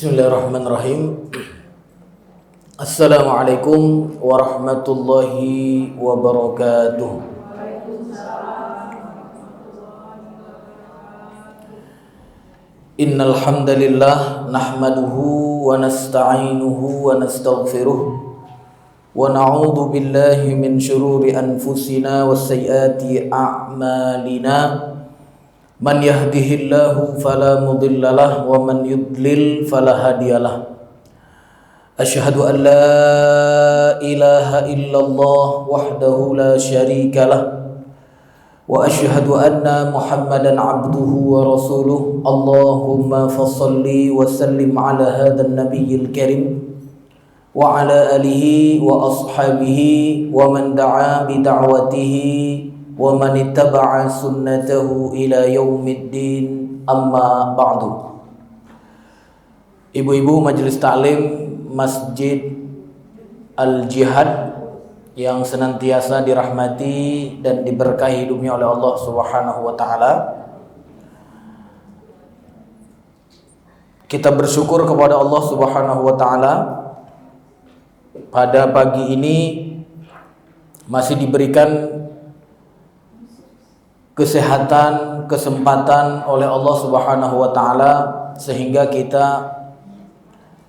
Bismillahirrahmanirrahim. Assalamualaikum warahmatullahi wabarakatuh. Innal hamdalillah nahmaduhu wa nasta'inuhu wa nastaghfiruh wa na'udzu billahi min syururi anfusina was sayyiati a'malina. Man yahdihillahu fala mudhillalah wa man yudlil fala hadiyalah. Asyhadu an la ilaha illallah wahdahu la syarikalah wa asyhadu anna Muhammadan abduhu wa rasuluh. Allahumma fassalli wa sallim ala hadzal nabiyil karim wa ala alihi wa ashabihi wa man da'a bi da'watihi wa man ittaba'a sunnatahu ila yaumiddin, amma ba'du. Ibu-ibu majelis taklim Masjid Al-Jihad yang senantiasa dirahmati dan diberkahi hidupnya oleh Allah Subhanahu wa taala. Kita bersyukur kepada Allah Subhanahu wa taala pada pagi ini masih diberikan kesehatan, kesempatan oleh Allah Subhanahu wa taala sehingga kita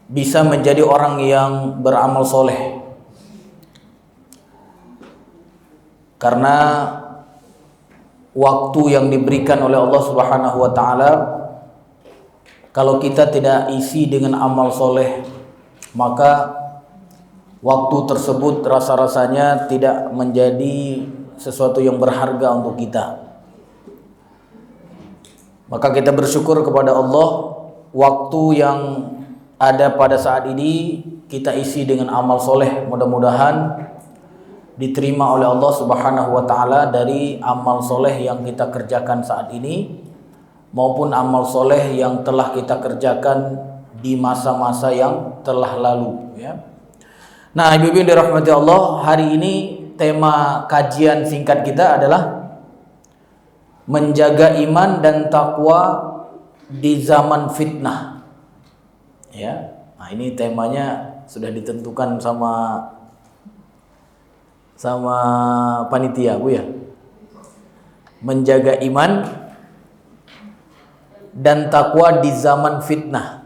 bisa menjadi orang yang beramal soleh. Karena waktu yang diberikan oleh Allah Subhanahu wa taala, kalau kita tidak isi dengan amal soleh, maka waktu tersebut rasa-rasanya tidak menjadi sesuatu yang berharga untuk kita. Maka kita bersyukur kepada Allah, waktu yang ada pada saat ini kita isi dengan amal soleh. Mudah-mudahan diterima oleh Allah Subhanahu wa taala dari amal soleh yang kita kerjakan saat ini maupun amal soleh yang telah kita kerjakan di masa-masa yang telah lalu, ya. Nah, ibu-ibu yang dirahmati Allah, hari ini tema kajian singkat kita adalah menjaga iman dan takwa di zaman fitnah. Ya, nah ini temanya sudah ditentukan sama panitia, Bu, ya. Menjaga iman dan takwa di zaman fitnah.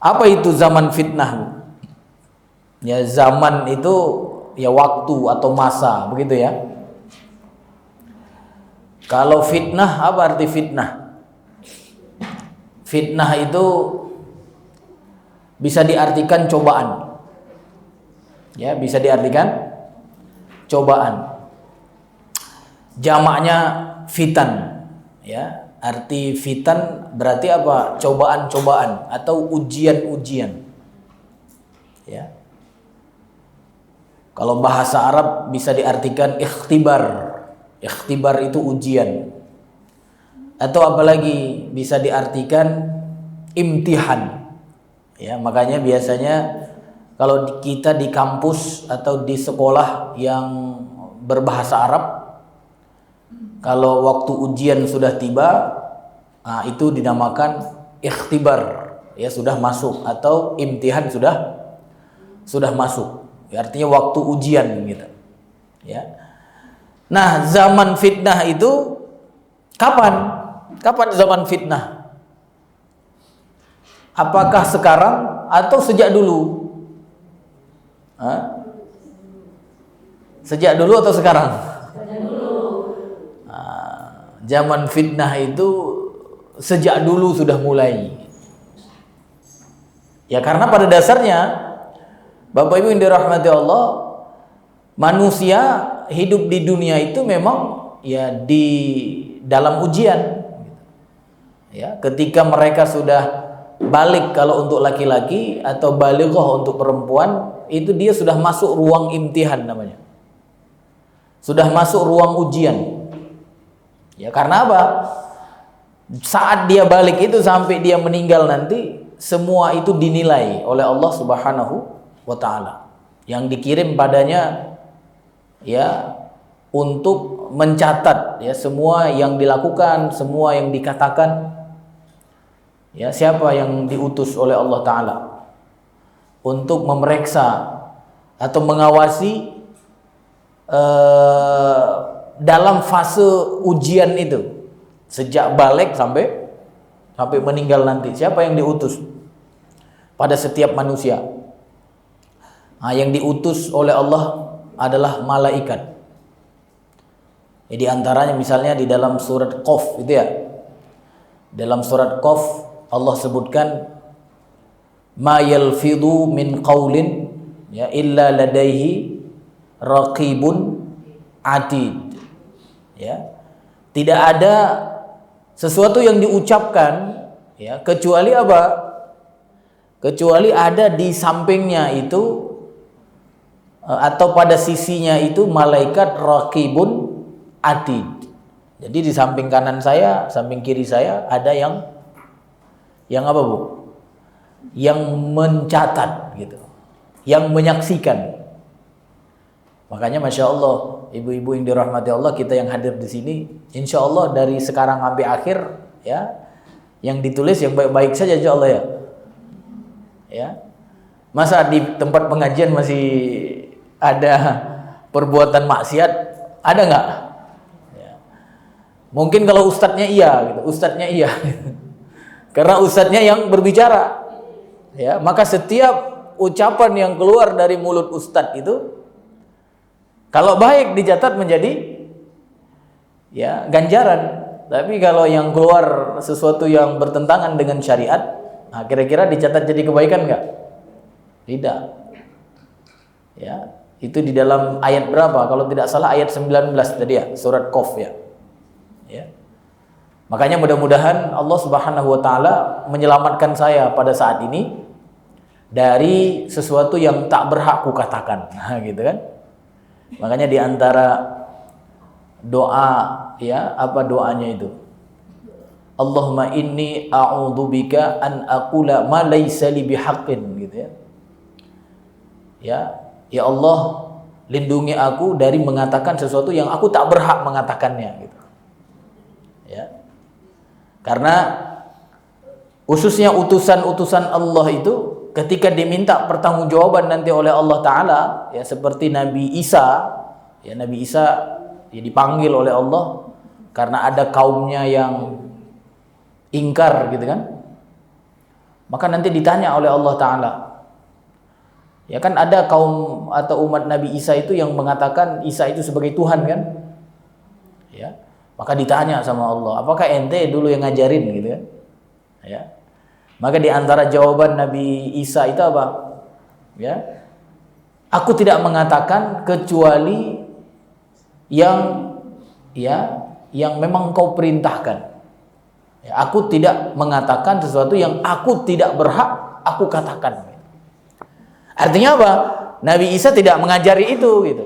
Apa itu zaman fitnah, Bu? Ya, zaman itu ya waktu atau masa, begitu ya. Kalau fitnah, apa arti fitnah? Fitnah itu bisa diartikan cobaan. Ya, bisa diartikan cobaan. Jamaknya fitan. Ya, arti fitan berarti apa? Cobaan-cobaan atau ujian-ujian. Ya. Kalau bahasa Arab bisa diartikan ikhtibar. Ikhtibar itu ujian. Atau apalagi bisa diartikan imtihan. Ya, makanya biasanya kalau kita di kampus atau di sekolah yang berbahasa Arab, kalau waktu ujian sudah tiba, nah itu dinamakan ikhtibar, ya, sudah masuk, atau imtihan sudah masuk. Ya, artinya waktu ujian gitu. Ya. Nah, zaman fitnah itu kapan? Kapan zaman fitnah? Apakah sekarang atau sejak dulu? Hah? Sejak dulu atau sekarang? Sejak dulu. Nah, zaman fitnah itu sejak dulu sudah mulai. Ya, karena pada dasarnya Bapak Ibu yang dirahmati Allah, manusia hidup di dunia itu memang ya di dalam ujian. Ya, ketika mereka sudah balik kalau untuk laki-laki atau balighah untuk perempuan, itu dia sudah masuk ruang imtihan namanya. Sudah masuk ruang ujian. Ya, karena apa? Saat dia balik itu sampai dia meninggal nanti, semua itu dinilai oleh Allah Subhanahu wa taala. Yang dikirim padanya ya untuk mencatat ya semua yang dilakukan, semua yang dikatakan. Ya, siapa yang diutus oleh Allah Ta'ala untuk memeriksa atau mengawasi dalam fase ujian itu, sejak balik sampai meninggal nanti. Siapa yang diutus pada setiap manusia? Nah, yang diutus oleh Allah adalah malaikat. Di antaranya misalnya di dalam surat Qaf itu ya. Dalam surat Qaf Allah sebutkan ma yalfidhu min qaulin ya illa ladaihi raqibun atid. Ya. Tidak ada sesuatu yang diucapkan ya kecuali apa? Kecuali ada di sampingnya itu atau pada sisinya itu malaikat raqibun atid. Jadi di samping kanan saya, samping kiri saya ada yang apa, Bu? Yang mencatat gitu. Yang menyaksikan. Makanya Masya Allah, ibu-ibu yang dirahmati Allah, kita yang hadir di sini, insya Allah dari sekarang sampai akhir ya, yang ditulis yang baik-baik saja insya Allah ya. Ya. Masa di tempat pengajian masih ada perbuatan maksiat? Ada nggak? Ya. Mungkin kalau ustadznya iya, gitu. Ustadznya iya, karena ustadznya yang berbicara. Ya, maka setiap ucapan yang keluar dari mulut ustadz itu, kalau baik dicatat menjadi ya ganjaran. Tapi kalau yang keluar sesuatu yang bertentangan dengan syariat, nah kira-kira dicatat jadi kebaikan nggak? Tidak. Ya, itu di dalam ayat berapa? Kalau tidak salah ayat 19 tadi ya, surat Qaf ya. Ya. Makanya mudah-mudahan Allah Subhanahu wa taala menyelamatkan saya pada saat ini dari sesuatu yang tak berhak kukatakan. Nah, gitu kan? Makanya di antara doa ya, apa doanya itu? Allahumma inni a'udzubika an aqula ma laysa li bihaqqin, gitu ya. Ya Allah, lindungi aku dari mengatakan sesuatu yang aku tak berhak mengatakannya, gitu. Ya. Karena khususnya utusan-utusan Allah itu ketika diminta pertanggungjawaban nanti oleh Allah Ta'ala, ya seperti Nabi Isa, ya Nabi Isa ya dipanggil oleh Allah karena ada kaumnya yang ingkar gitu kan, maka nanti ditanya oleh Allah Ta'ala, ya kan ada kaum atau umat Nabi Isa itu yang mengatakan Isa itu sebagai Tuhan kan, ya maka ditanya sama Allah, apakah ente dulu yang ngajarin gitu kan, ya. Maka di antara jawaban Nabi Isa itu apa? Ya. Aku tidak mengatakan kecuali yang memang Engkau perintahkan. Ya, aku tidak mengatakan sesuatu yang aku tidak berhak aku katakan. Artinya apa? Nabi Isa tidak mengajari itu gitu.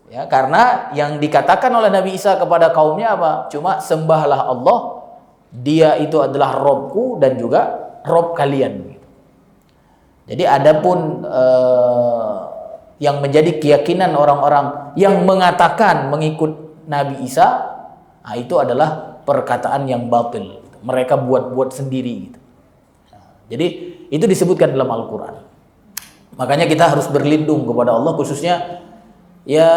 Ya, karena yang dikatakan oleh Nabi Isa kepada kaumnya apa? Cuma sembahlah Allah, Dia itu adalah Robku dan juga Rob kalian. Jadi adapun yang menjadi keyakinan orang-orang yang mengatakan mengikut Nabi Isa, nah itu adalah perkataan yang batil. Mereka buat-buat sendiri. Gitu. Jadi itu disebutkan dalam Al-Quran. Makanya kita harus berlindung kepada Allah, khususnya ya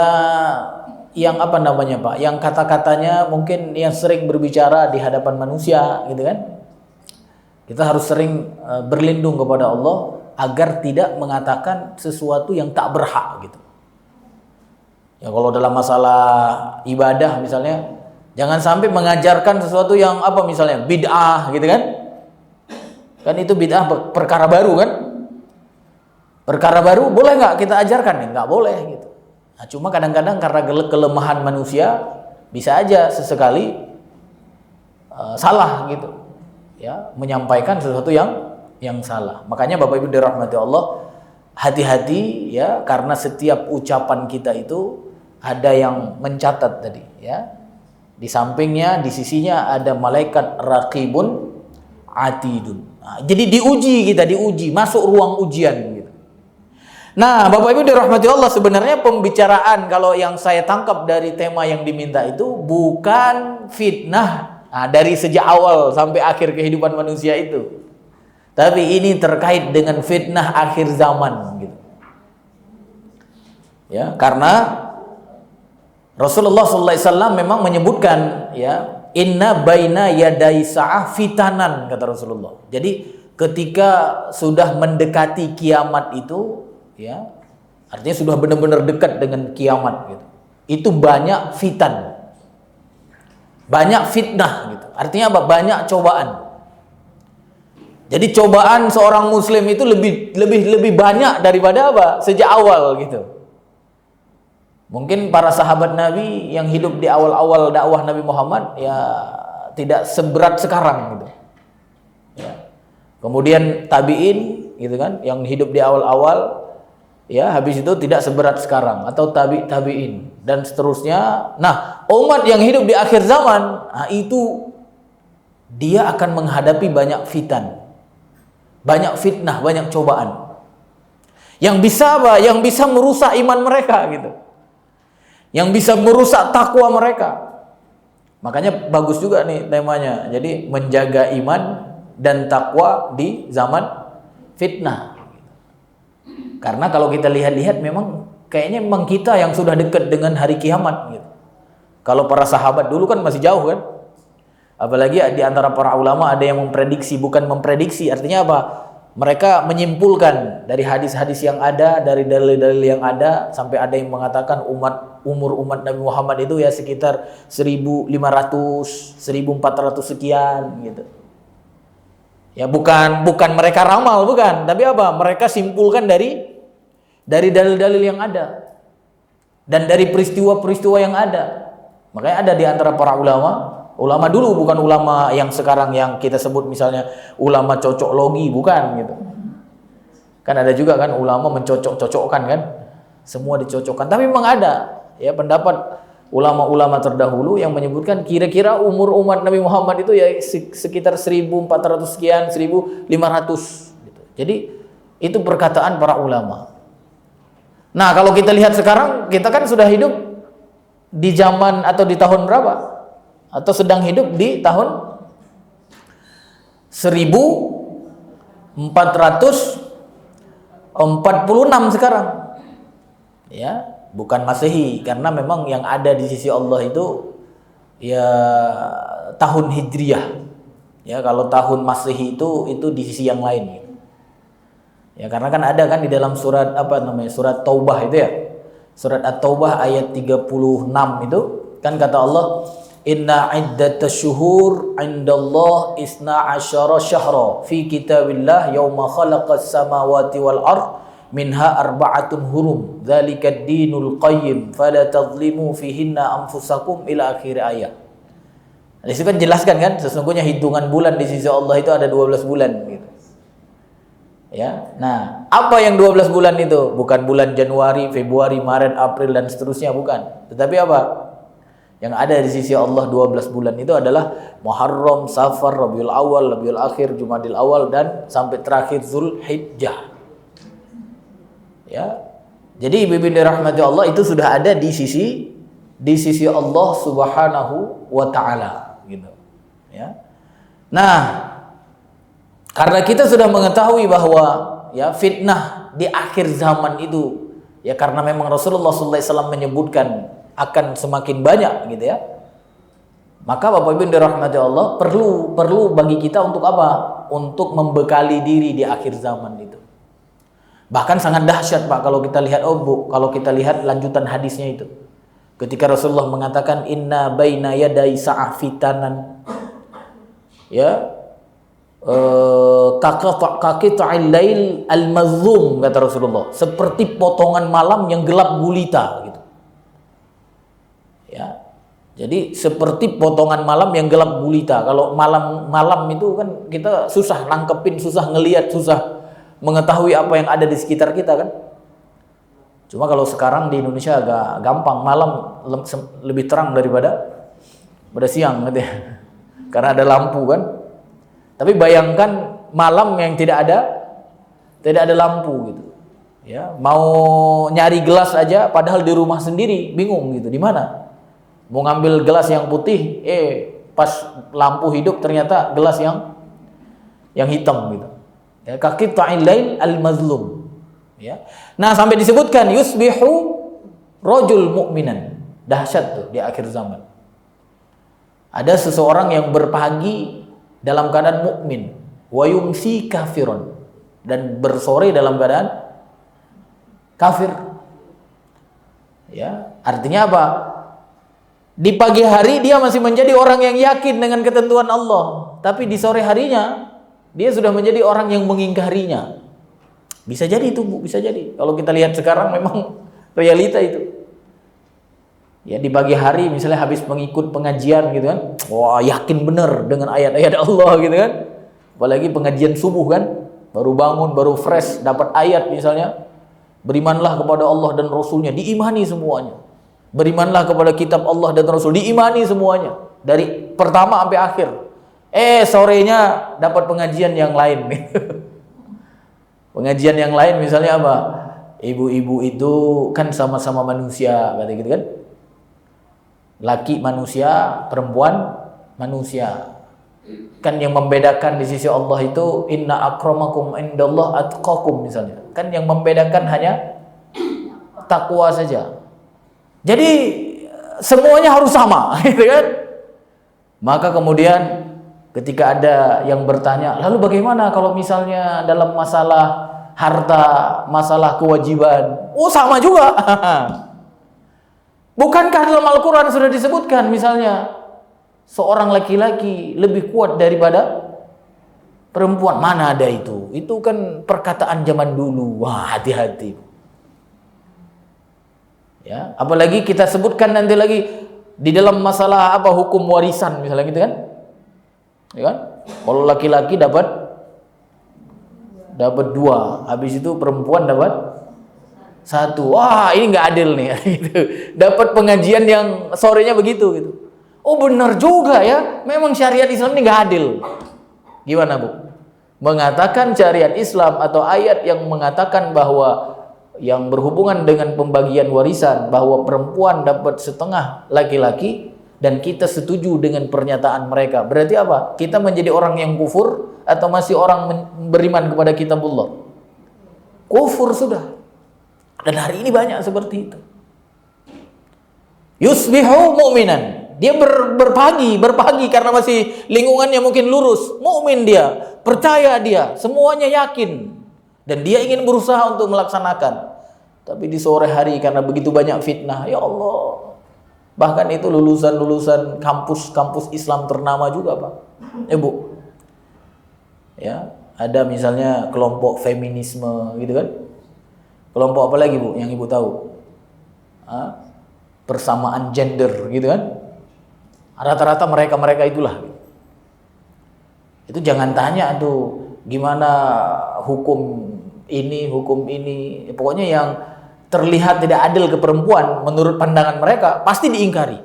yang apa namanya Pak, yang kata-katanya mungkin yang sering berbicara di hadapan manusia, gitu kan? Kita harus sering berlindung kepada Allah agar tidak mengatakan sesuatu yang tak berhak gitu. Ya kalau dalam masalah ibadah misalnya, jangan sampai mengajarkan sesuatu yang apa misalnya bid'ah gitu kan. Kan itu bid'ah perkara baru kan. Perkara baru boleh nggak kita ajarkan? Ya, nggak boleh gitu. Nah, cuma kadang-kadang karena kelemahan manusia bisa aja sesekali salah gitu. Ya, menyampaikan sesuatu yang salah. Makanya Bapak Ibu dirahmati Allah, hati-hati ya, karena setiap ucapan kita itu ada yang mencatat tadi ya. Di sampingnya, di sisinya ada malaikat raqibun atidun. Nah, jadi diuji, masuk ruang ujian gitu. Nah, Bapak Ibu dirahmati Allah, sebenarnya pembicaraan kalau yang saya tangkap dari tema yang diminta itu bukan fitnah. Nah, dari sejak awal sampai akhir kehidupan manusia itu, Tapi ini terkait dengan fitnah akhir zaman gitu. Ya, karena Rasulullah SAW memang menyebutkan, ya, inna baina yadai sa'ah fitanan, kata Rasulullah. Jadi ketika sudah mendekati kiamat itu, ya, artinya sudah benar-benar dekat dengan kiamat gitu. Itu banyak fitan, banyak fitnah gitu. Artinya apa? Banyak cobaan. Jadi cobaan seorang muslim itu lebih banyak daripada apa? Sejak awal gitu. Mungkin para sahabat Nabi yang hidup di awal-awal dakwah Nabi Muhammad ya tidak seberat sekarang gitu. Ya. Kemudian tabi'in gitu kan, yang hidup di awal-awal ya habis itu tidak seberat sekarang, atau tabi'in dan seterusnya. Nah, umat yang hidup di akhir zaman, nah itu dia akan menghadapi banyak fitan, banyak fitnah, banyak cobaan. Yang bisa apa? Yang bisa merusak iman mereka gitu. Yang bisa merusak takwa mereka. Makanya bagus juga nih temanya. Jadi menjaga iman dan takwa di zaman fitnah. Karena kalau kita lihat-lihat memang kayaknya memang kita yang sudah dekat dengan hari kiamat gitu. Kalau para sahabat dulu kan masih jauh kan. Apalagi di antara para ulama ada yang memprediksi, bukan memprediksi, artinya apa? Mereka menyimpulkan dari hadis-hadis yang ada, dari dalil-dalil yang ada, sampai ada yang mengatakan umur umat Nabi Muhammad itu ya sekitar 1500, 1400 sekian gitu. Ya bukan mereka ramal, bukan, tapi apa? Mereka simpulkan dari dalil-dalil yang ada dan dari peristiwa-peristiwa yang ada. Makanya ada di antara para ulama dulu, bukan ulama yang sekarang yang kita sebut misalnya ulama cocok logi, bukan gitu. Kan ada juga kan ulama mencocok-cocokkan kan, semua dicocokkan. Tapi memang ada ya pendapat ulama-ulama terdahulu yang menyebutkan kira-kira umur umat Nabi Muhammad itu ya sekitar 1400 sekian, 1500 gitu. Jadi itu perkataan para ulama. Nah, kalau kita lihat sekarang, kita kan sudah hidup di zaman atau di tahun berapa? Atau sedang hidup di tahun 1446 sekarang. Ya, bukan Masehi, karena memang yang ada di sisi Allah itu ya tahun Hijriah. Ya, kalau tahun Masehi itu di sisi yang lain. Ya, karena kan ada kan di dalam surat apa namanya? Surat Taubah itu ya. Surat At-Taubah ayat 36 itu kan kata Allah, inna iddatasy syuhur 'indallah isna asyara syahra fi kitabillah yauma khalaqas samawati wal ard minha arba'atun hurum dzalikad dinul qayyim fala tadhlimu fihinna anfusakum ila akhir ayat. Di situ kan jelaskan kan sesungguhnya hitungan bulan di sisi Allah itu ada 12 bulan gitu. Ya. Nah, apa yang 12 bulan itu? Bukan bulan Januari, Februari, Maret, April dan seterusnya, bukan. Tetapi apa? Yang ada di sisi Allah 12 bulan itu adalah Muharram, Safar, Rabiul Awal, Rabiul Akhir, Jumadil Awal dan sampai terakhir Zulhijjah. Ya. Jadi ibu-ibu dirahmati Allah itu sudah ada di sisi Allah Subhanahu wa taala gitu. Ya. Nah, karena kita sudah mengetahui bahwa ya fitnah di akhir zaman itu ya karena memang Rasulullah SAW menyebutkan akan semakin banyak gitu ya. Maka Bapak Ibu yang dirahmati Allah perlu bagi kita untuk apa? Untuk membekali diri di akhir zaman itu. Bahkan sangat dahsyat Pak kalau kita lihat kalau kita lihat lanjutan hadisnya itu. Ketika Rasulullah mengatakan inna baina yadai sa'ah fitanan. Ya. Kaqita'il lail al-mazlum, kata Rasulullah, seperti potongan malam yang gelap gulita gitu. Ya. Jadi seperti potongan malam yang gelap gulita. Kalau malam itu kan kita susah nangkepin, susah ngelihat, susah mengetahui apa yang ada di sekitar kita kan. Cuma kalau sekarang di Indonesia agak gampang, malam lebih terang daripada siang gitu ya. Karena ada lampu kan. Tapi bayangkan malam yang tidak ada lampu gitu. Ya, mau nyari gelas aja padahal di rumah sendiri bingung gitu, di mana? Mau ngambil gelas yang putih, pas lampu hidup ternyata gelas yang hitam gitu. Ya, kaqita'il lail al-mazlum. Ya. Nah, sampai disebutkan yusbihu rajul mu'minan. Dahsyat tuh di akhir zaman. Ada seseorang yang berpagi dalam keadaan mukmin, wa yumsi kafirun, dan bersore dalam keadaan kafir. Ya, artinya apa? Di pagi hari dia masih menjadi orang yang yakin dengan ketentuan Allah, tapi di sore harinya dia sudah menjadi orang yang mengingkarinya. Bisa jadi itu, Bu, bisa jadi. Kalau kita lihat sekarang memang realita itu. Ya, di pagi hari misalnya habis mengikut pengajian gitu kan, wah yakin benar dengan ayat-ayat Allah gitu kan. Apalagi pengajian subuh kan, baru bangun, baru fresh, dapat ayat misalnya, berimanlah kepada Allah dan Rasulnya, diimani semuanya. Berimanlah kepada kitab Allah dan Rasul, diimani semuanya dari pertama sampai akhir. Sorenya dapat pengajian yang lain. Pengajian yang lain misalnya apa? Ibu-ibu itu kan sama-sama manusia, kata gitu kan. Laki manusia, perempuan manusia. Kan yang membedakan di sisi Allah itu inna akramakum indallah atqakum misalnya. Kan yang membedakan hanya takwa saja. Jadi semuanya harus sama, gitu kan? Maka kemudian ketika ada yang bertanya, lalu bagaimana kalau misalnya dalam masalah harta, masalah kewajiban? Oh, sama juga. Bukankah dalam Al-Quran sudah disebutkan misalnya seorang laki-laki lebih kuat daripada perempuan? Mana ada itu? Itu kan perkataan zaman dulu. Wah, hati-hati. Ya, apalagi kita sebutkan nanti lagi di dalam masalah apa hukum warisan misalnya gitu kan? Ya kan? Kalau laki-laki dapat 2, habis itu perempuan dapat 1. Wah, ini nggak adil nih. Gitu. Dapat pengajian yang sorenya begitu gitu. Oh, benar juga ya. Memang syariat Islam ini nggak adil. Gimana, Bu? Mengatakan syariat Islam atau ayat yang mengatakan bahwa yang berhubungan dengan pembagian warisan bahwa perempuan dapat setengah laki-laki dan kita setuju dengan pernyataan mereka. Berarti apa? Kita menjadi orang yang kufur atau masih orang beriman kepada kitabullah? Kufur sudah. Dan hari ini banyak seperti itu. Yusbihu mu'minan. Dia berpagi karena masih lingkungannya mungkin lurus. Mukmin dia, percaya dia, semuanya yakin. Dan dia ingin berusaha untuk melaksanakan. Tapi di sore hari karena begitu banyak fitnah, ya Allah. Bahkan itu lulusan-lulusan kampus-kampus Islam ternama juga, Pak. Bu. Ya, ada misalnya kelompok feminisme gitu kan. Kelompok apa lagi, Bu, yang Ibu tahu? Persamaan gender gitu kan. Rata-rata mereka itulah. Itu jangan tanya tuh gimana hukum ini. Pokoknya yang terlihat tidak adil ke perempuan menurut pandangan mereka pasti diingkari.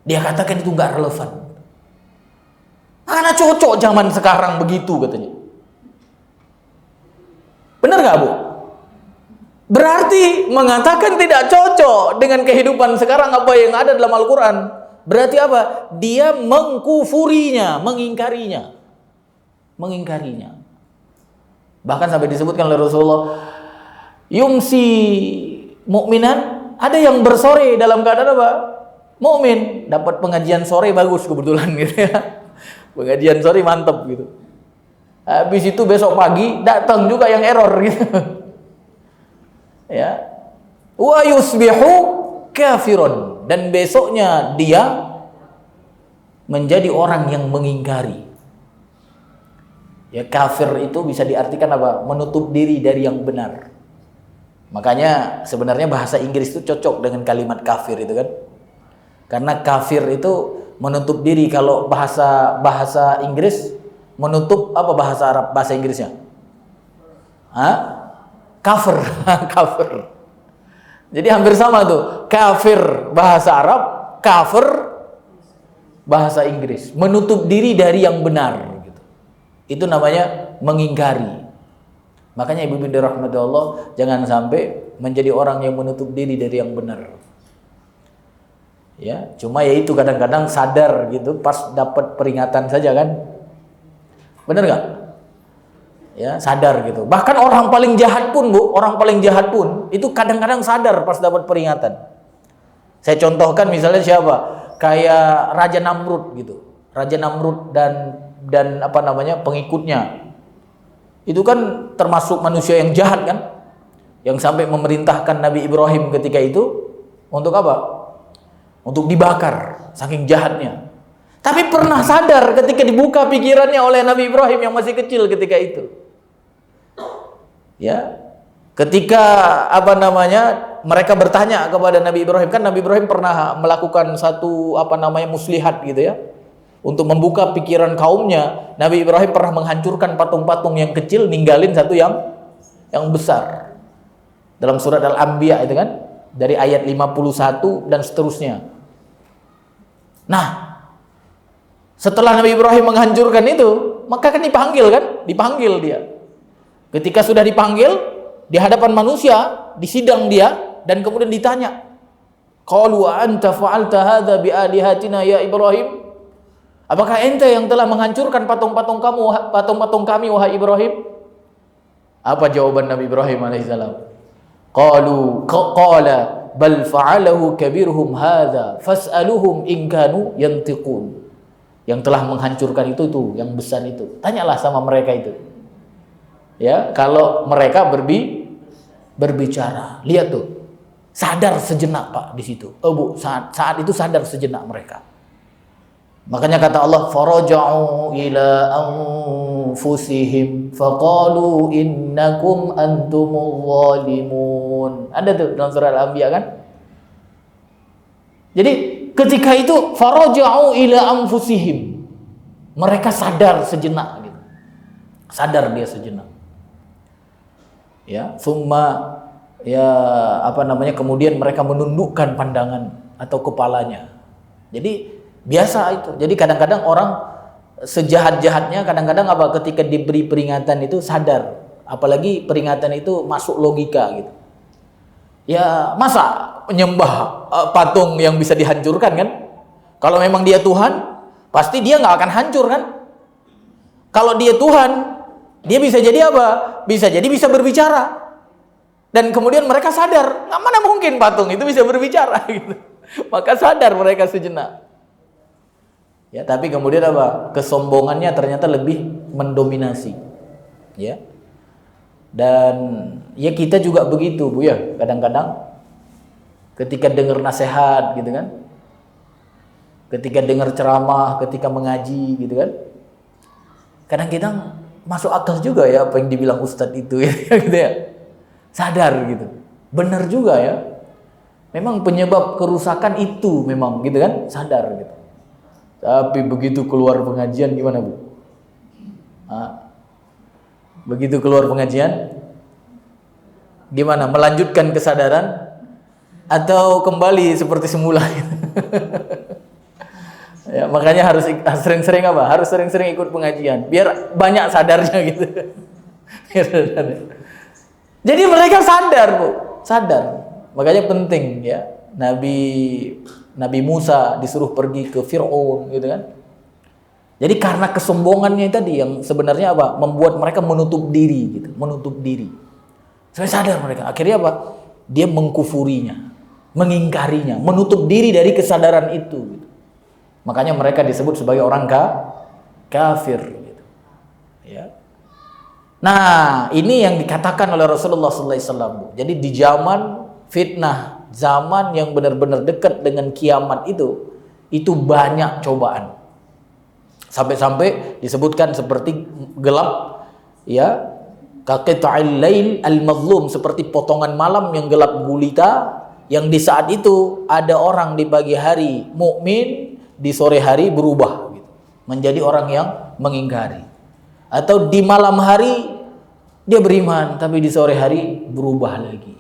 Dia katakan itu nggak relevan. Karena cocok zaman sekarang begitu katanya. Benar nggak, Bu? Berarti mengatakan tidak cocok dengan kehidupan sekarang apa yang ada dalam Al-Quran. Berarti apa? Dia mengkufurinya, mengingkarinya. Bahkan sampai disebutkan oleh Rasulullah, yumsi mu'minan, ada yang bersore dalam keadaan apa? Mukmin, dapat pengajian sore bagus kebetulan gitu ya. Pengajian sore mantep gitu. Habis itu besok pagi datang juga yang error gitu. Ya, wa yusbihu kafirun, dan besoknya dia menjadi orang yang mengingkari. Ya, kafir itu bisa diartikan apa? Menutup diri dari yang benar. Makanya sebenarnya bahasa Inggris itu cocok dengan kalimat kafir itu kan. Karena kafir itu menutup diri. Kalau bahasa Inggris menutup apa bahasa Arab, bahasa Inggrisnya? Kafir. Kafir. Jadi hampir sama tuh. Kafir bahasa Arab, kafir bahasa Inggris. Menutup diri dari yang benar gitu. Itu namanya mengingkari. Makanya Ibu binti rahmatullah, jangan sampai menjadi orang yang menutup diri dari yang benar. Ya, cuma ya itu kadang-kadang sadar gitu pas dapat peringatan saja kan. Benar nggak? Ya, sadar gitu. Bahkan orang paling jahat pun, Bu, orang paling jahat pun itu kadang-kadang sadar pas dapat peringatan. Saya contohkan misalnya siapa? Kayak Raja Namrud gitu. Raja Namrud dan apa namanya? Pengikutnya. Itu kan termasuk manusia yang jahat kan? Yang sampai memerintahkan Nabi Ibrahim ketika itu untuk apa? Untuk dibakar, saking jahatnya. Tapi pernah sadar ketika dibuka pikirannya oleh Nabi Ibrahim yang masih kecil ketika itu. Ya, ketika apa namanya mereka bertanya kepada Nabi Ibrahim, kan Nabi Ibrahim pernah melakukan satu apa namanya muslihat gitu ya, untuk membuka pikiran kaumnya. Nabi Ibrahim pernah menghancurkan patung-patung yang kecil, ninggalin satu yang besar. Dalam surat Al-Anbiya itu kan, dari ayat 51 dan seterusnya. Nah, setelah Nabi Ibrahim menghancurkan itu, maka kan dipanggil dia. Ketika sudah dipanggil di hadapan manusia, disidang dia dan kemudian ditanya, qalu anta fa'alta hadza bi alihatina ya Ibrahim? Apakah ente yang telah menghancurkan patung-patung kami wahai Ibrahim? Apa jawaban Nabi Ibrahim alaihissalam? Qala bal fa'alahu kabiruhum hadza fas'aluhum in kanu yantiqun. Yang telah menghancurkan itu yang besar itu. Tanyalah sama mereka itu. Ya, kalau mereka berbicara. Lihat tuh. Sadar sejenak, Pak, di situ. Oh, Bu, saat itu sadar sejenak mereka. Makanya kata Allah, faraja'u ila anfusihim faqalu innakum antumul zalimun. Ada tuh dalam surah Al-Anbiya kan? Jadi ketika itu faraja'u ila anfusihim. Mereka sadar sejenak gitu. Sadar dia sejenak. Ya, summa ya apa namanya kemudian mereka menundukkan pandangan atau kepalanya. Jadi biasa itu. Jadi kadang-kadang orang sejahat-jahatnya kadang-kadang apa ketika diberi peringatan itu sadar. Apalagi peringatan itu masuk logika gitu. Ya, masa menyembah patung yang bisa dihancurkan kan? Kalau memang dia Tuhan, pasti dia nggak akan hancur kan? Kalau dia Tuhan, dia bisa jadi apa? Bisa jadi bisa berbicara. Dan kemudian mereka sadar, nggak mana mungkin patung itu bisa berbicara gitu. Maka sadar mereka sejenak. Ya, tapi kemudian apa? Kesombongannya ternyata lebih mendominasi. Ya. Dan ya kita juga begitu, Bu ya. Kadang-kadang ketika dengar nasihat gitu kan. Ketika dengar ceramah, ketika mengaji gitu kan. Kadang-kadang masuk akal juga ya apa yang dibilang Ustadz itu ya gitu ya. Sadar gitu. Benar juga ya. Memang penyebab kerusakan itu memang gitu kan, sadar gitu. Tapi begitu keluar pengajian gimana, Bu? Begitu keluar pengajian gimana? Melanjutkan kesadaran atau kembali seperti semula? Ya, makanya harus sering-sering apa? Harus sering-sering ikut pengajian biar banyak sadarnya gitu. Jadi mereka sadar, Bu, sadar. Makanya penting ya. Nabi Musa disuruh pergi ke Fir'aun gitu kan. Jadi karena kesombongannya tadi yang sebenarnya apa? Membuat mereka menutup diri gitu, menutup diri. Sampai sadar mereka. Akhirnya apa? Dia mengkufurinya, mengingkarinya, menutup diri dari kesadaran itu gitu. Makanya mereka disebut sebagai orang kafir gitu. Ya. Nah, ini yang dikatakan oleh Rasulullah SAW. Jadi di zaman fitnah, zaman yang benar-benar dekat dengan kiamat itu banyak cobaan. Sampai-sampai disebutkan seperti gelap, ya, kaqita'il lail al-mazlum, seperti potongan malam yang gelap gulita, yang di saat itu ada orang di pagi hari mukmin, di sore hari berubah gitu, menjadi orang yang mengingkari. Atau di malam hari dia beriman, tapi di sore hari berubah lagi.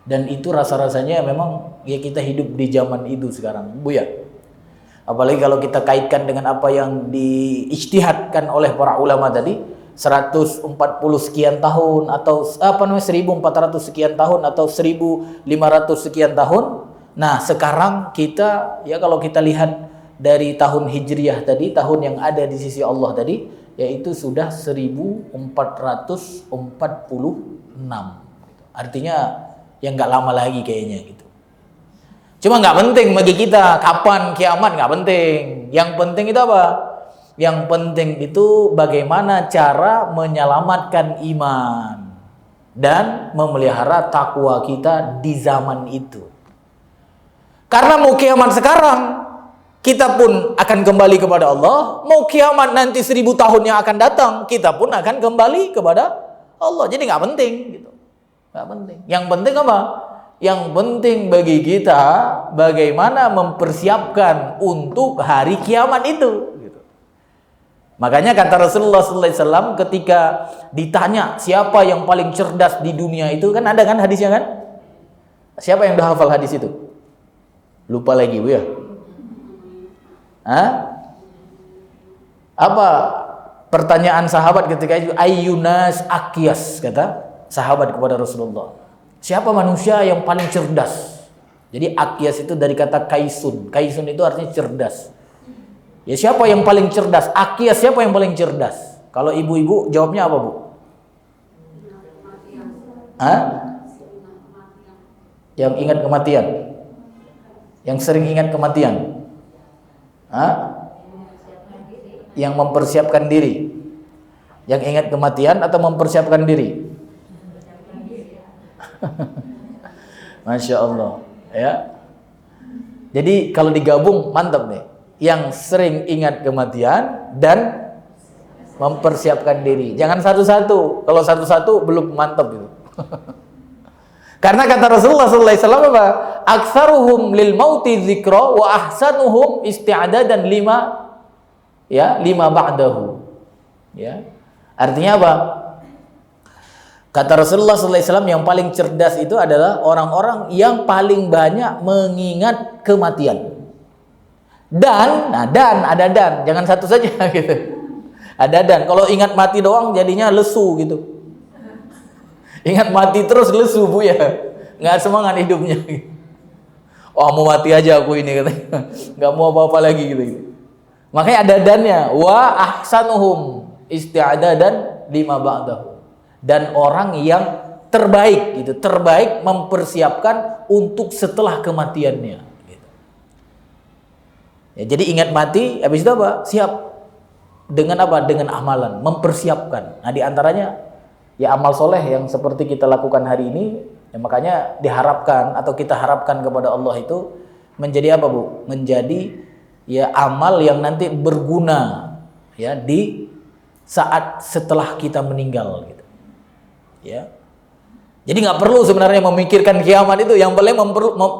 Dan itu rasa-rasanya memang ya kita hidup di zaman itu sekarang, Bu ya. Apalagi kalau kita kaitkan dengan apa yang diijtihadkan oleh para ulama tadi, 140 sekian tahun atau 1400 sekian tahun atau 1500 sekian tahun. Nah, sekarang kita ya kalau kita lihat dari tahun Hijriyah tadi, tahun yang ada di sisi Allah tadi, yaitu sudah 1446. Artinya yang nggak lama lagi kayaknya gitu. Cuma nggak penting bagi kita kapan kiamat, nggak penting. Yang penting itu apa? Yang penting itu bagaimana cara menyelamatkan iman dan memelihara takwa kita di zaman itu. Karena mau kiamat sekarang, kita pun akan kembali kepada Allah. Mau kiamat nanti 1000 tahun yang akan datang, kita pun akan kembali kepada Allah. Jadi nggak penting gitu. Nggak penting. Yang penting apa? Yang penting bagi kita bagaimana mempersiapkan untuk hari kiamat itu. Gitu. Makanya kata Rasulullah SAW ketika ditanya siapa yang paling cerdas di dunia itu, kan ada kan hadisnya kan? Siapa yang udah hafal hadis itu? Lupa lagi Bu ya? Hah? Apa pertanyaan sahabat ketika itu? Ayyunas aqyas, kata sahabat kepada Rasulullah. Siapa manusia yang paling cerdas? Jadi aqyas itu dari kata kaisun. Kaisun itu artinya cerdas. Ya siapa yang paling cerdas? Aqyas siapa yang paling cerdas? Kalau ibu-ibu jawabnya apa Bu? Hah? Yang ingat kematian? Yang sering ingat kematian? Hah? Yang mempersiapkan diri? Yang ingat kematian atau mempersiapkan diri? Masya Allah ya. Jadi kalau digabung mantap nih. Yang sering ingat kematian dan mempersiapkan diri. Jangan satu-satu. Kalau satu-satu belum mantap gitu. Karena kata Rasulullah SAW apa? Aktsaruhum lil mauti dzikra wa ahsanuhum isti'dadan lima ba'dahu. Ya. Artinya apa? Kata Rasulullah SAW yang paling cerdas itu adalah orang-orang yang paling banyak mengingat kematian. Dan ada dan, jangan satu saja gitu. Ada dan, kalau ingat mati doang jadinya lesu gitu. Ingat mati terus lesu Bu ya, nggak semangat hidupnya. Oh mau mati aja aku ini katanya, nggak mau apa-apa lagi gitu. Makanya ada dannya, wa ahsanuhum isti'dadan lima ba'dahu. Dan orang yang terbaik gitu, terbaik mempersiapkan untuk setelah kematiannya gitu. Ya, jadi ingat mati, habis itu apa? Siap dengan apa? Dengan amalan, mempersiapkan. Nah di antaranya ya amal soleh yang seperti kita lakukan hari ini. Ya, makanya diharapkan atau kita harapkan kepada Allah itu menjadi apa Bu? Menjadi ya amal yang nanti berguna ya di saat setelah kita meninggal gitu. Ya, jadi nggak perlu sebenarnya memikirkan kiamat itu. Yang paling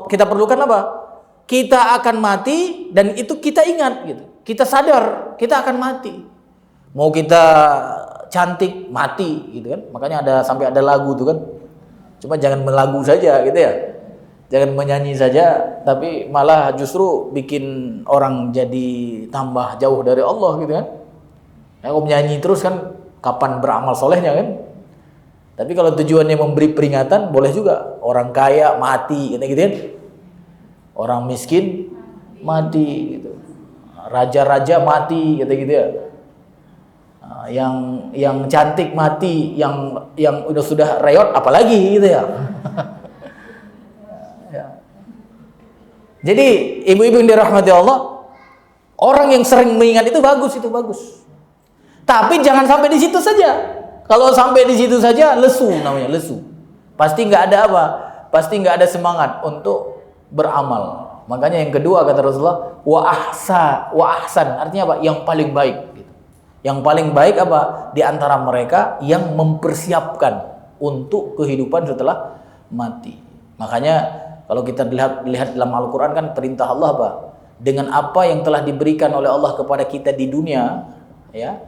kita perlukan apa? Kita akan mati dan itu kita ingat gitu. Kita sadar kita akan mati. Mau kita cantik mati gitu kan? Makanya sampai ada lagu tuh kan. Cuma jangan melagu saja gitu ya. Jangan menyanyi saja, tapi malah justru bikin orang jadi tambah jauh dari Allah gitu kan. Ya, kalau menyanyi terus kan kapan beramal solehnya kan? Tapi kalau tujuannya memberi peringatan, boleh juga. Orang kaya mati, gitu kan? Orang miskin mati, gitu. Raja-raja mati, gitu ya. Yang cantik mati, yang sudah reot, apalagi, gitu ya. Ya. Jadi ibu-ibu yang dirahmati Allah, orang yang sering mengingat itu bagus. Tapi jangan sampai di situ saja. Kalau sampai di situ saja lesu namanya, lesu. Pasti nggak ada apa? Pasti nggak ada semangat untuk beramal. Makanya yang kedua kata Rasulullah, wa ahsan, artinya apa? Yang paling baik gitu. Yang paling baik apa? Di antara mereka yang mempersiapkan untuk kehidupan setelah mati. Makanya kalau kita lihat dalam Al-Qur'an kan perintah Allah apa? Dengan apa yang telah diberikan oleh Allah kepada kita di dunia, ya.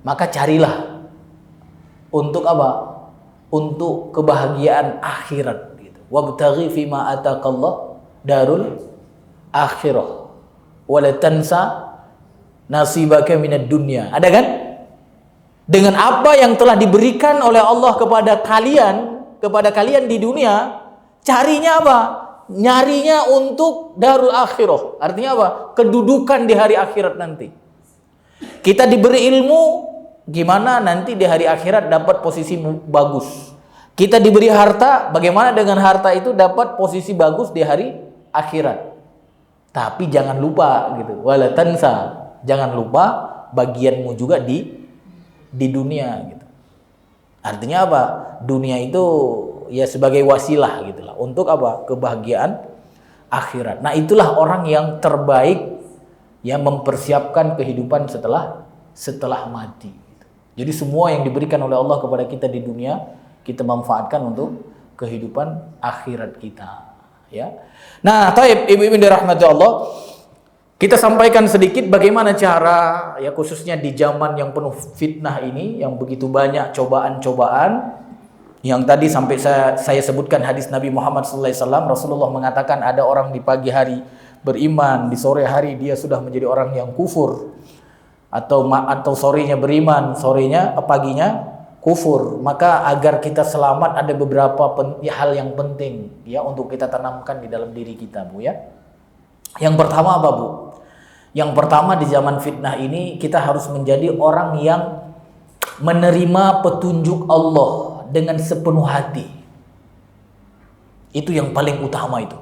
Maka carilah untuk apa? Untuk kebahagiaan akhirat gitu. Wabtaghi fima ataqallah darul akhirah wa la tansa nasibaka minad dunya. Ada kan? Dengan apa yang telah diberikan oleh Allah kepada kalian di dunia, carinya apa? Nyarinya untuk darul akhirah. Artinya apa? Kedudukan di hari akhirat nanti. Kita diberi ilmu, gimana nanti di hari akhirat dapat posisi bagus. Kita diberi harta, bagaimana dengan harta itu dapat posisi bagus di hari akhirat. Tapi jangan lupa gitu, wala tansa, jangan lupa bagianmu juga di dunia gitu. Artinya apa? Dunia itu ya sebagai wasilah gitulah untuk apa? Kebahagiaan akhirat. Nah, itulah orang yang terbaik yang mempersiapkan kehidupan setelah mati. Jadi semua yang diberikan oleh Allah kepada kita di dunia kita manfaatkan untuk kehidupan akhirat kita. Ya. Nah, taib ibu-ibu dirahmati Allah, kita sampaikan sedikit bagaimana cara ya khususnya di zaman yang penuh fitnah ini, yang begitu banyak cobaan-cobaan. Yang tadi sampai saya sebutkan hadis Nabi Muhammad SAW, Rasulullah mengatakan ada orang di pagi hari beriman, di sore hari dia sudah menjadi orang yang kufur, atau sorenya beriman, paginya kufur. Maka agar kita selamat ada beberapa hal yang penting ya untuk kita tanamkan di dalam diri kita, Bu ya. Yang pertama apa, Bu? Yang pertama di zaman fitnah ini kita harus menjadi orang yang menerima petunjuk Allah dengan sepenuh hati. Itu yang paling utama itu.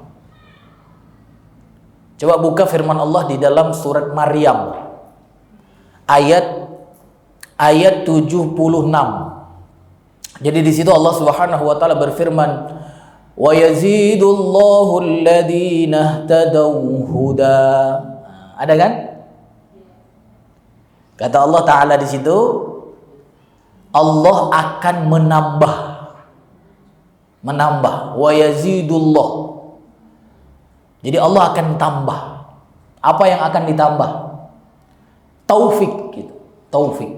Coba buka firman Allah di dalam surat Maryam ayat 76. Jadi di situ Allah Subhanahu wa taala berfirman, "Wa yazidullahu alladhina ihtadaw huda." Ada kan? Kata Allah taala di situ, Allah akan menambah wa yazidullah. Jadi Allah akan tambah. Apa yang akan ditambah? Taufik gitu. Taufik.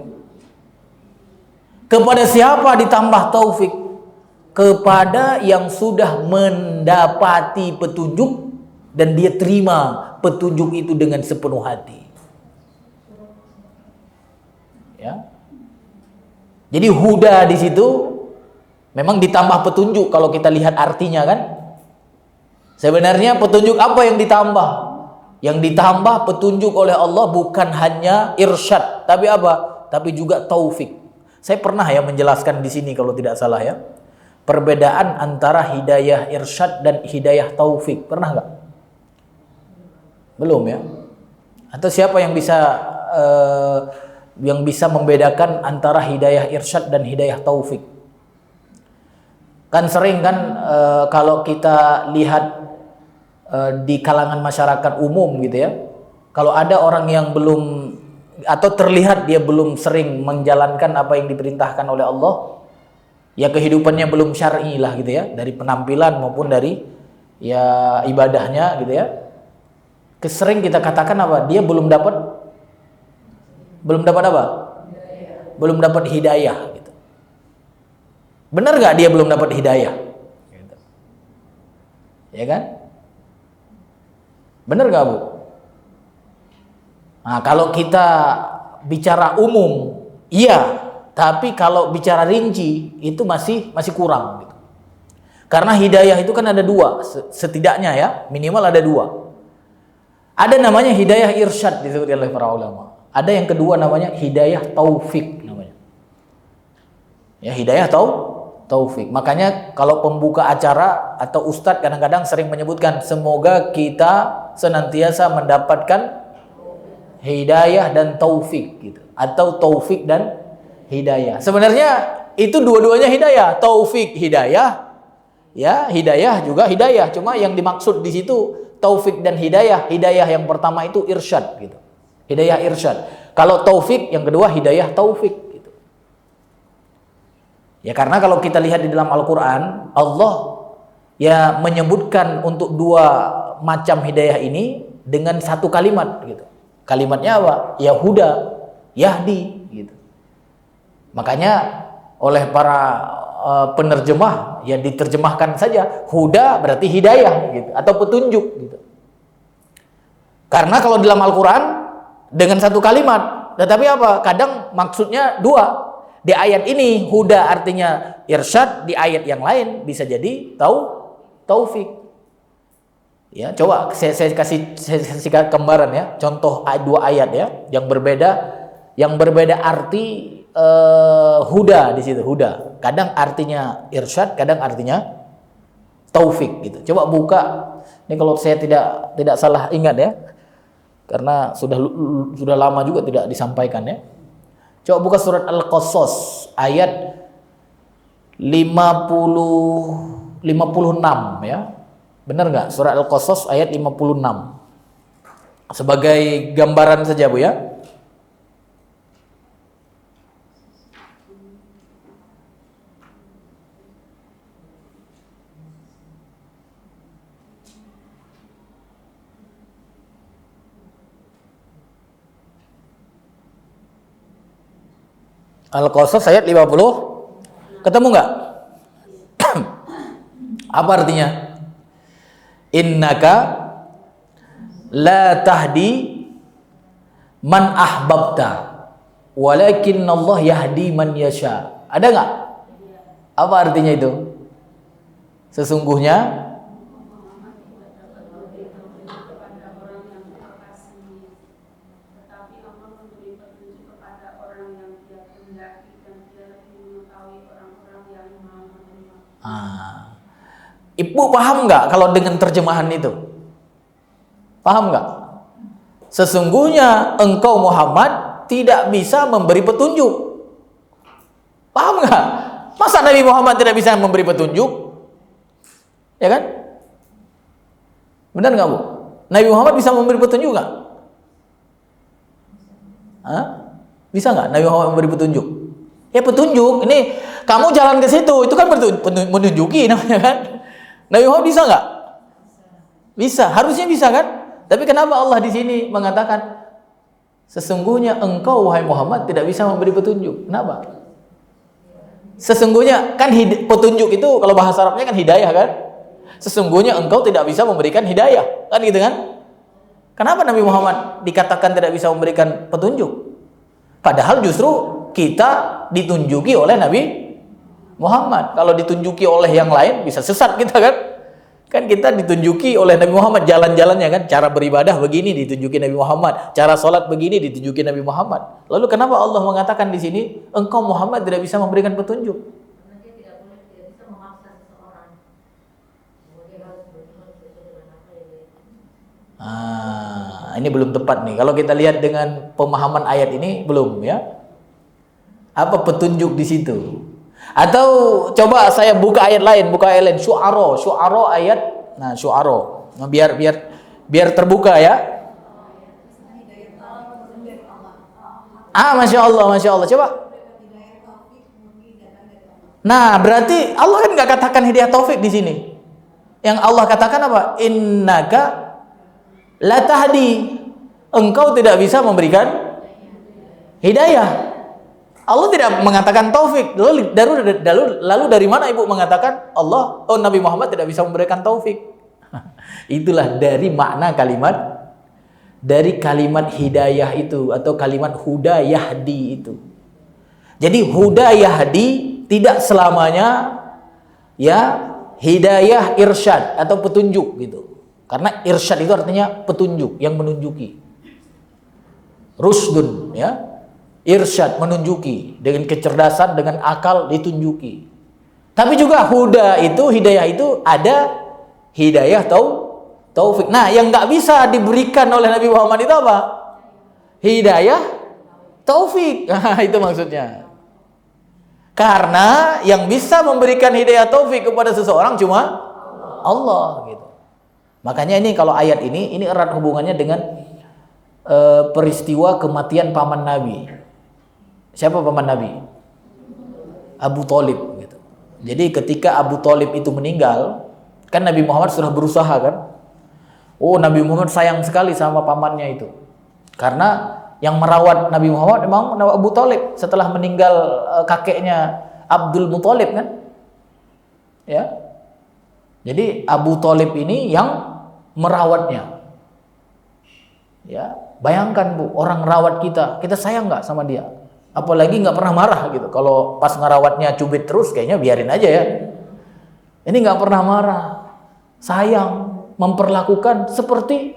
Kepada siapa ditambah taufik? Kepada yang sudah mendapati petunjuk dan dia terima petunjuk itu dengan sepenuh hati. Ya. Jadi huda di situ memang ditambah petunjuk kalau kita lihat artinya kan. Sebenarnya petunjuk apa yang ditambah? Yang ditambah petunjuk oleh Allah bukan hanya irsyad, tapi apa? Tapi juga taufik. Saya pernah ya menjelaskan di sini kalau tidak salah ya. Perbedaan antara hidayah irsyad dan hidayah taufik. Pernah nggak? Belum ya? Atau siapa yang bisa membedakan antara hidayah irsyad dan hidayah taufik? Kan sering kan kalau kita lihat di kalangan masyarakat umum gitu ya, kalau ada orang yang belum atau terlihat dia belum sering menjalankan apa yang diperintahkan oleh Allah, ya kehidupannya belum syar'i lah gitu ya, dari penampilan maupun dari ya ibadahnya gitu ya. Sering kita katakan apa? Dia belum dapat apa? Belum dapat hidayah gitu. Benar nggak dia belum dapat hidayah? Gitu. Ya kan? Benar nggak, Bu? Nah, kalau kita bicara umum, iya. Tapi kalau bicara rinci, itu masih kurang. Gitu. Karena hidayah itu kan ada dua, setidaknya ya, minimal ada dua. Ada namanya hidayah irsyad disebut oleh para ulama. Ada yang kedua namanya hidayah taufik namanya. Ya, hidayah taufik. Makanya kalau pembuka acara atau ustadz kadang-kadang sering menyebutkan semoga kita senantiasa mendapatkan hidayah dan taufik gitu. Atau taufik dan hidayah. Sebenarnya itu dua-duanya hidayah, taufik hidayah, ya, hidayah juga hidayah. Cuma yang dimaksud di situ taufik dan hidayah. Hidayah yang pertama itu irsyad gitu. Hidayah irsyad. Kalau taufik yang kedua hidayah taufik gitu. Ya karena kalau kita lihat di dalam Al-Qur'an, Allah ya menyebutkan untuk dua macam hidayah ini dengan satu kalimat gitu. Kalimatnya apa? Ya huda, yahdi gitu. Makanya oleh para penerjemah ya diterjemahkan saja huda berarti hidayah gitu atau petunjuk gitu. Karena kalau dalam Al-Qur'an dengan satu kalimat, tetapi apa? Kadang maksudnya dua. Di ayat ini huda artinya irsyad, di ayat yang lain bisa jadi taufik. Ya, coba saya kasih gambaran ya, contoh dua ayat ya yang berbeda yang berbeda arti huda di situ, huda. Kadang artinya irsyad, kadang artinya taufik gitu. Coba buka. Ini kalau saya tidak salah ingat ya. Karena sudah lama juga tidak disampaikan ya. Coba buka surat Al-Qasas ayat 56 ya. Benar nggak? Surat Al-Qasas ayat 56. Sebagai gambaran saja Bu ya. Al-Qasas ayat 50. Ketemu nggak? Apa artinya? Innaka la tahdi man ahbabta walakin Allah yahdi man yasha. Ada nggak? Apa artinya itu? Sesungguhnya Ibu paham nggak kalau dengan terjemahan itu? Paham nggak? Sesungguhnya engkau Muhammad tidak bisa memberi petunjuk. Paham nggak? Masa Nabi Muhammad tidak bisa memberi petunjuk? Ya kan? Benar nggak Bu? Nabi Muhammad bisa memberi petunjuk nggak? Hah? Bisa nggak Nabi Muhammad memberi petunjuk? Ya petunjuk. Ini kamu jalan ke situ, itu kan menunjuki namanya kan? Nabi Muhammad bisa nggak? Bisa, harusnya bisa kan? Tapi kenapa Allah di sini mengatakan sesungguhnya engkau wahai Muhammad tidak bisa memberi petunjuk? Kenapa? Sesungguhnya kan petunjuk itu kalau bahasa Arabnya kan hidayah kan? Sesungguhnya engkau tidak bisa memberikan hidayah, kan gitu kan? Kenapa Nabi Muhammad dikatakan tidak bisa memberikan petunjuk? Padahal justru kita ditunjuki oleh Nabi Muhammad. Kalau ditunjuki oleh yang lain bisa sesat kita kan? Kan kita ditunjuki oleh Nabi Muhammad jalan-jalannya kan, cara beribadah begini ditunjuki Nabi Muhammad, cara sholat begini ditunjuki Nabi Muhammad. Lalu kenapa Allah mengatakan di sini engkau Muhammad tidak bisa memberikan petunjuk? Karena dia tidak bisa memaksa seseorang. Ini belum tepat nih. Kalau kita lihat dengan pemahaman ayat ini belum ya. Apa petunjuk di situ? Atau coba saya buka ayat lain, Syu'ara ayat, Syu'ara. Nah, biar terbuka ya. Masya Allah. Coba. Nah, berarti Allah kan nggak katakan hidayah taufik di sini. Yang Allah katakan apa? Innaka la tahdi. Engkau tidak bisa memberikan hidayah. Allah tidak mengatakan taufik. Lalu dari mana ibu mengatakan Nabi Muhammad tidak bisa memberikan taufik? Itulah dari makna dari kalimat hidayah itu atau kalimat huda yahdi itu. Jadi huda yahdi tidak selamanya ya hidayah irsyad atau petunjuk gitu. Karena irsyad itu artinya petunjuk yang menunjuki. Rusdun ya. Irsyad menunjuki dengan kecerdasan, dengan akal ditunjuki. Tapi juga hidayah itu ada hidayah taufik. Nah, yang nggak bisa diberikan oleh Nabi Muhammad itu apa? Hidayah taufik. Itu maksudnya. Karena yang bisa memberikan hidayah taufik kepada seseorang cuma Allah gitu. Makanya ini kalau ayat ini erat hubungannya dengan peristiwa kematian paman Nabi. Siapa paman Nabi? Abu Thalib gitu. Jadi ketika Abu Thalib itu meninggal, kan Nabi Muhammad sudah berusaha kan? Nabi Muhammad sayang sekali sama pamannya itu. Karena yang merawat Nabi Muhammad memang Abu Thalib setelah meninggal kakeknya Abdul Muthalib kan? Ya. Jadi Abu Thalib ini yang merawatnya. Ya, bayangkan Bu, orang rawat kita sayang nggak sama dia? Apalagi nggak pernah marah gitu. Kalau pas ngerawatnya cubit terus, kayaknya biarin aja ya. Ini nggak pernah marah, sayang, memperlakukan seperti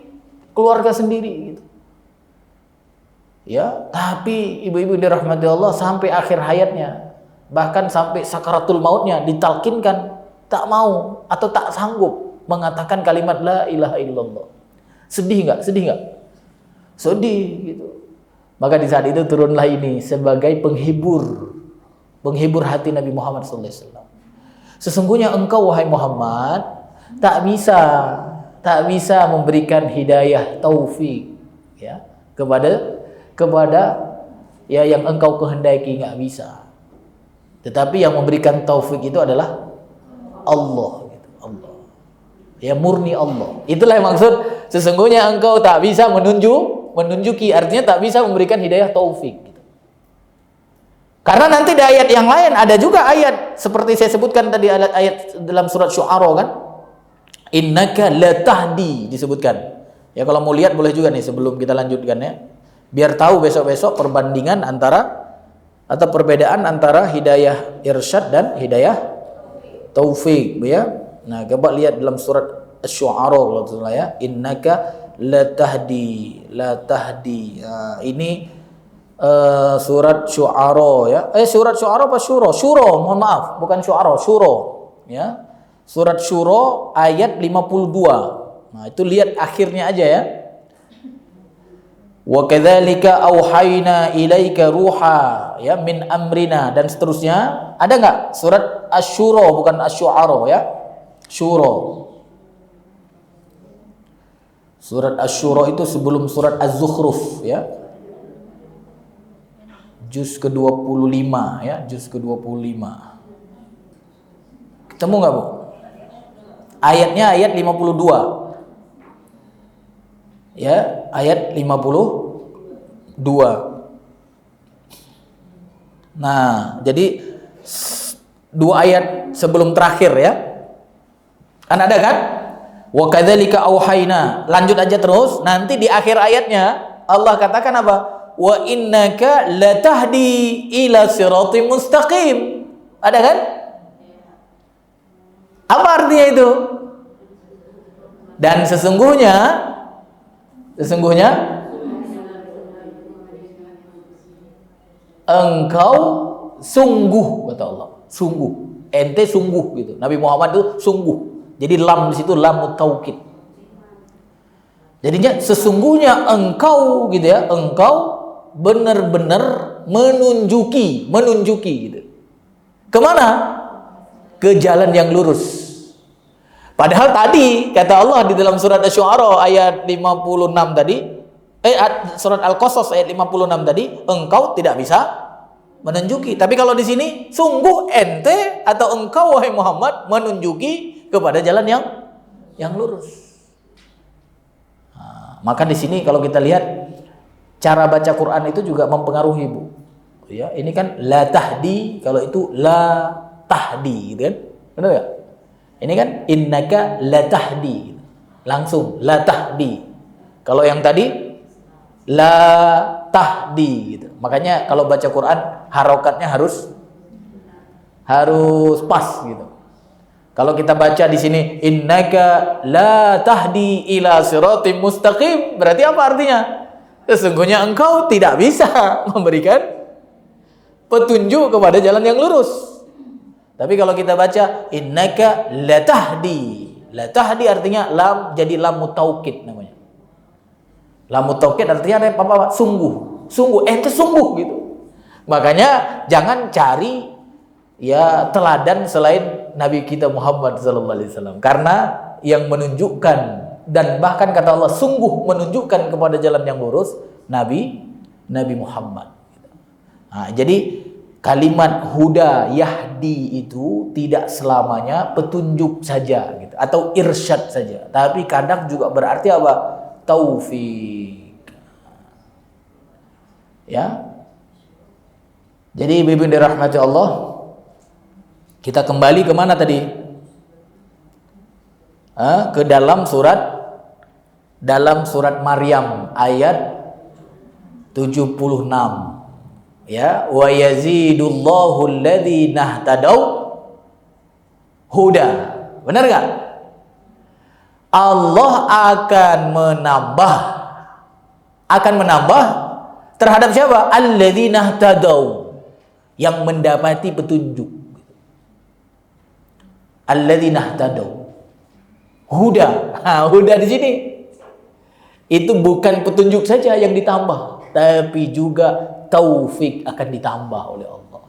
keluarga sendiri gitu. Ya, tapi ibu-ibu dirahmati Allah sampai akhir hayatnya, bahkan sampai sakaratul mautnya ditalkinkan tak mau atau tak sanggup mengatakan kalimat la ilaha illallah. Sedih nggak? Sedih nggak? Sedih gitu. Maka di saat itu turunlah ini sebagai penghibur hati Nabi Muhammad SAW. Sesungguhnya engkau wahai Muhammad tak bisa memberikan hidayah taufik ya kepada ya yang engkau kehendaki, nggak bisa. Tetapi yang memberikan taufik itu adalah Allah gitu. Allah. Ya murni Allah. Itulah yang maksud sesungguhnya engkau tak bisa menunjuki, artinya tak bisa memberikan hidayah taufik gitu. Karena nanti di ayat yang lain ada juga ayat seperti saya sebutkan tadi, ayat dalam surat Syu'ara kan, innaka latahdi disebutkan. Ya kalau mau lihat boleh juga nih sebelum kita lanjutkan ya, biar tahu besok-besok perbandingan antara atau perbedaan antara hidayah irsyad dan hidayah taufik ya. Nah, coba lihat dalam surat Asy-Syu'ara kalau salah ya, innaka latahdi. Nah, ini surat Syu'ara ya. Surat Syu'ara apa Syura? Syura, mohon maaf, bukan Syu'ara, Syura ya. Surat Syura ayat 52. Nah, itu lihat akhirnya aja ya. Wa kadzalika auhayna ilaika ruha ya min amrina dan seterusnya. Ada enggak surat Asy-Syura bukan Asy-Syu'ara ya? Syura. Surat Asy-Syura itu sebelum surat Az-Zukhruf ya. Juz ke-25 ya, juz ke-25. Ketemu enggak, Bu? Ayatnya ayat 52. Ya, ayat 52. Nah, jadi dua ayat sebelum terakhir ya. Kan ada kan? Wa kadzalika auhayna. Lanjut aja terus, nanti di akhir ayatnya Allah katakan apa? Wa innaka latahdi ila siratim mustaqim. Ada kan? Apa artinya itu? Dan sesungguhnya engkau sungguh, kata Allah, sungguh, ente sungguh gitu. Nabi Muhammad itu sungguh. Jadi lam di situ lam taukid. Jadinya sesungguhnya engkau gitu ya, engkau benar-benar menunjuki gitu. Kemana? Ke jalan yang lurus. Padahal tadi kata Allah di dalam surat Asy-Syu'ara ayat 56 tadi, surat Al-Qasas ayat 56 tadi, engkau tidak bisa menunjuki. Tapi kalau di sini sungguh ente atau engkau wahai Muhammad menunjuki kepada jalan yang lurus. Nah, maka di sini kalau kita lihat cara baca Quran itu juga mempengaruhi, Bu. Ya, ini kan la tahdi, kalau itu la tahdi gitu kan. Benar enggak? Ini kan innaka la tahdi. Langsung la tahdi. Kalau yang tadi la tahdi gitu. Makanya kalau baca Quran harokatnya harus pas gitu. Kalau kita baca di sini innaka la tahdi ila siratim mustaqim, berarti apa artinya? Sesungguhnya engkau tidak bisa memberikan petunjuk kepada jalan yang lurus. Tapi kalau kita baca innaka la tahdi artinya lam jadi lam mutaukid namanya. Lam mutaukid artinya apa? Sungguh, ente sungguh gitu. Makanya jangan cari ya teladan selain Nabi kita Muhammad SAW, karena yang menunjukkan dan bahkan kata Allah sungguh menunjukkan kepada jalan yang lurus Nabi Muhammad. Nah, jadi kalimat huda yahdi itu tidak selamanya petunjuk saja gitu, atau irsyad saja, tapi kadang juga berarti apa? Taufik. Ya. Jadi ibu-ibu dirahmati Allah, kita kembali ke mana tadi? Ke dalam surat Maryam ayat 76. Ya, wa yazidullahu alladzina ihtadaw huda. Benar enggak? Allah akan menambah terhadap siapa? Alladzina tadau, yang mendapati petunjuk. Alladzina tadau. Huda. Huda di sini itu bukan petunjuk saja yang ditambah, tapi juga taufik akan ditambah oleh Allah.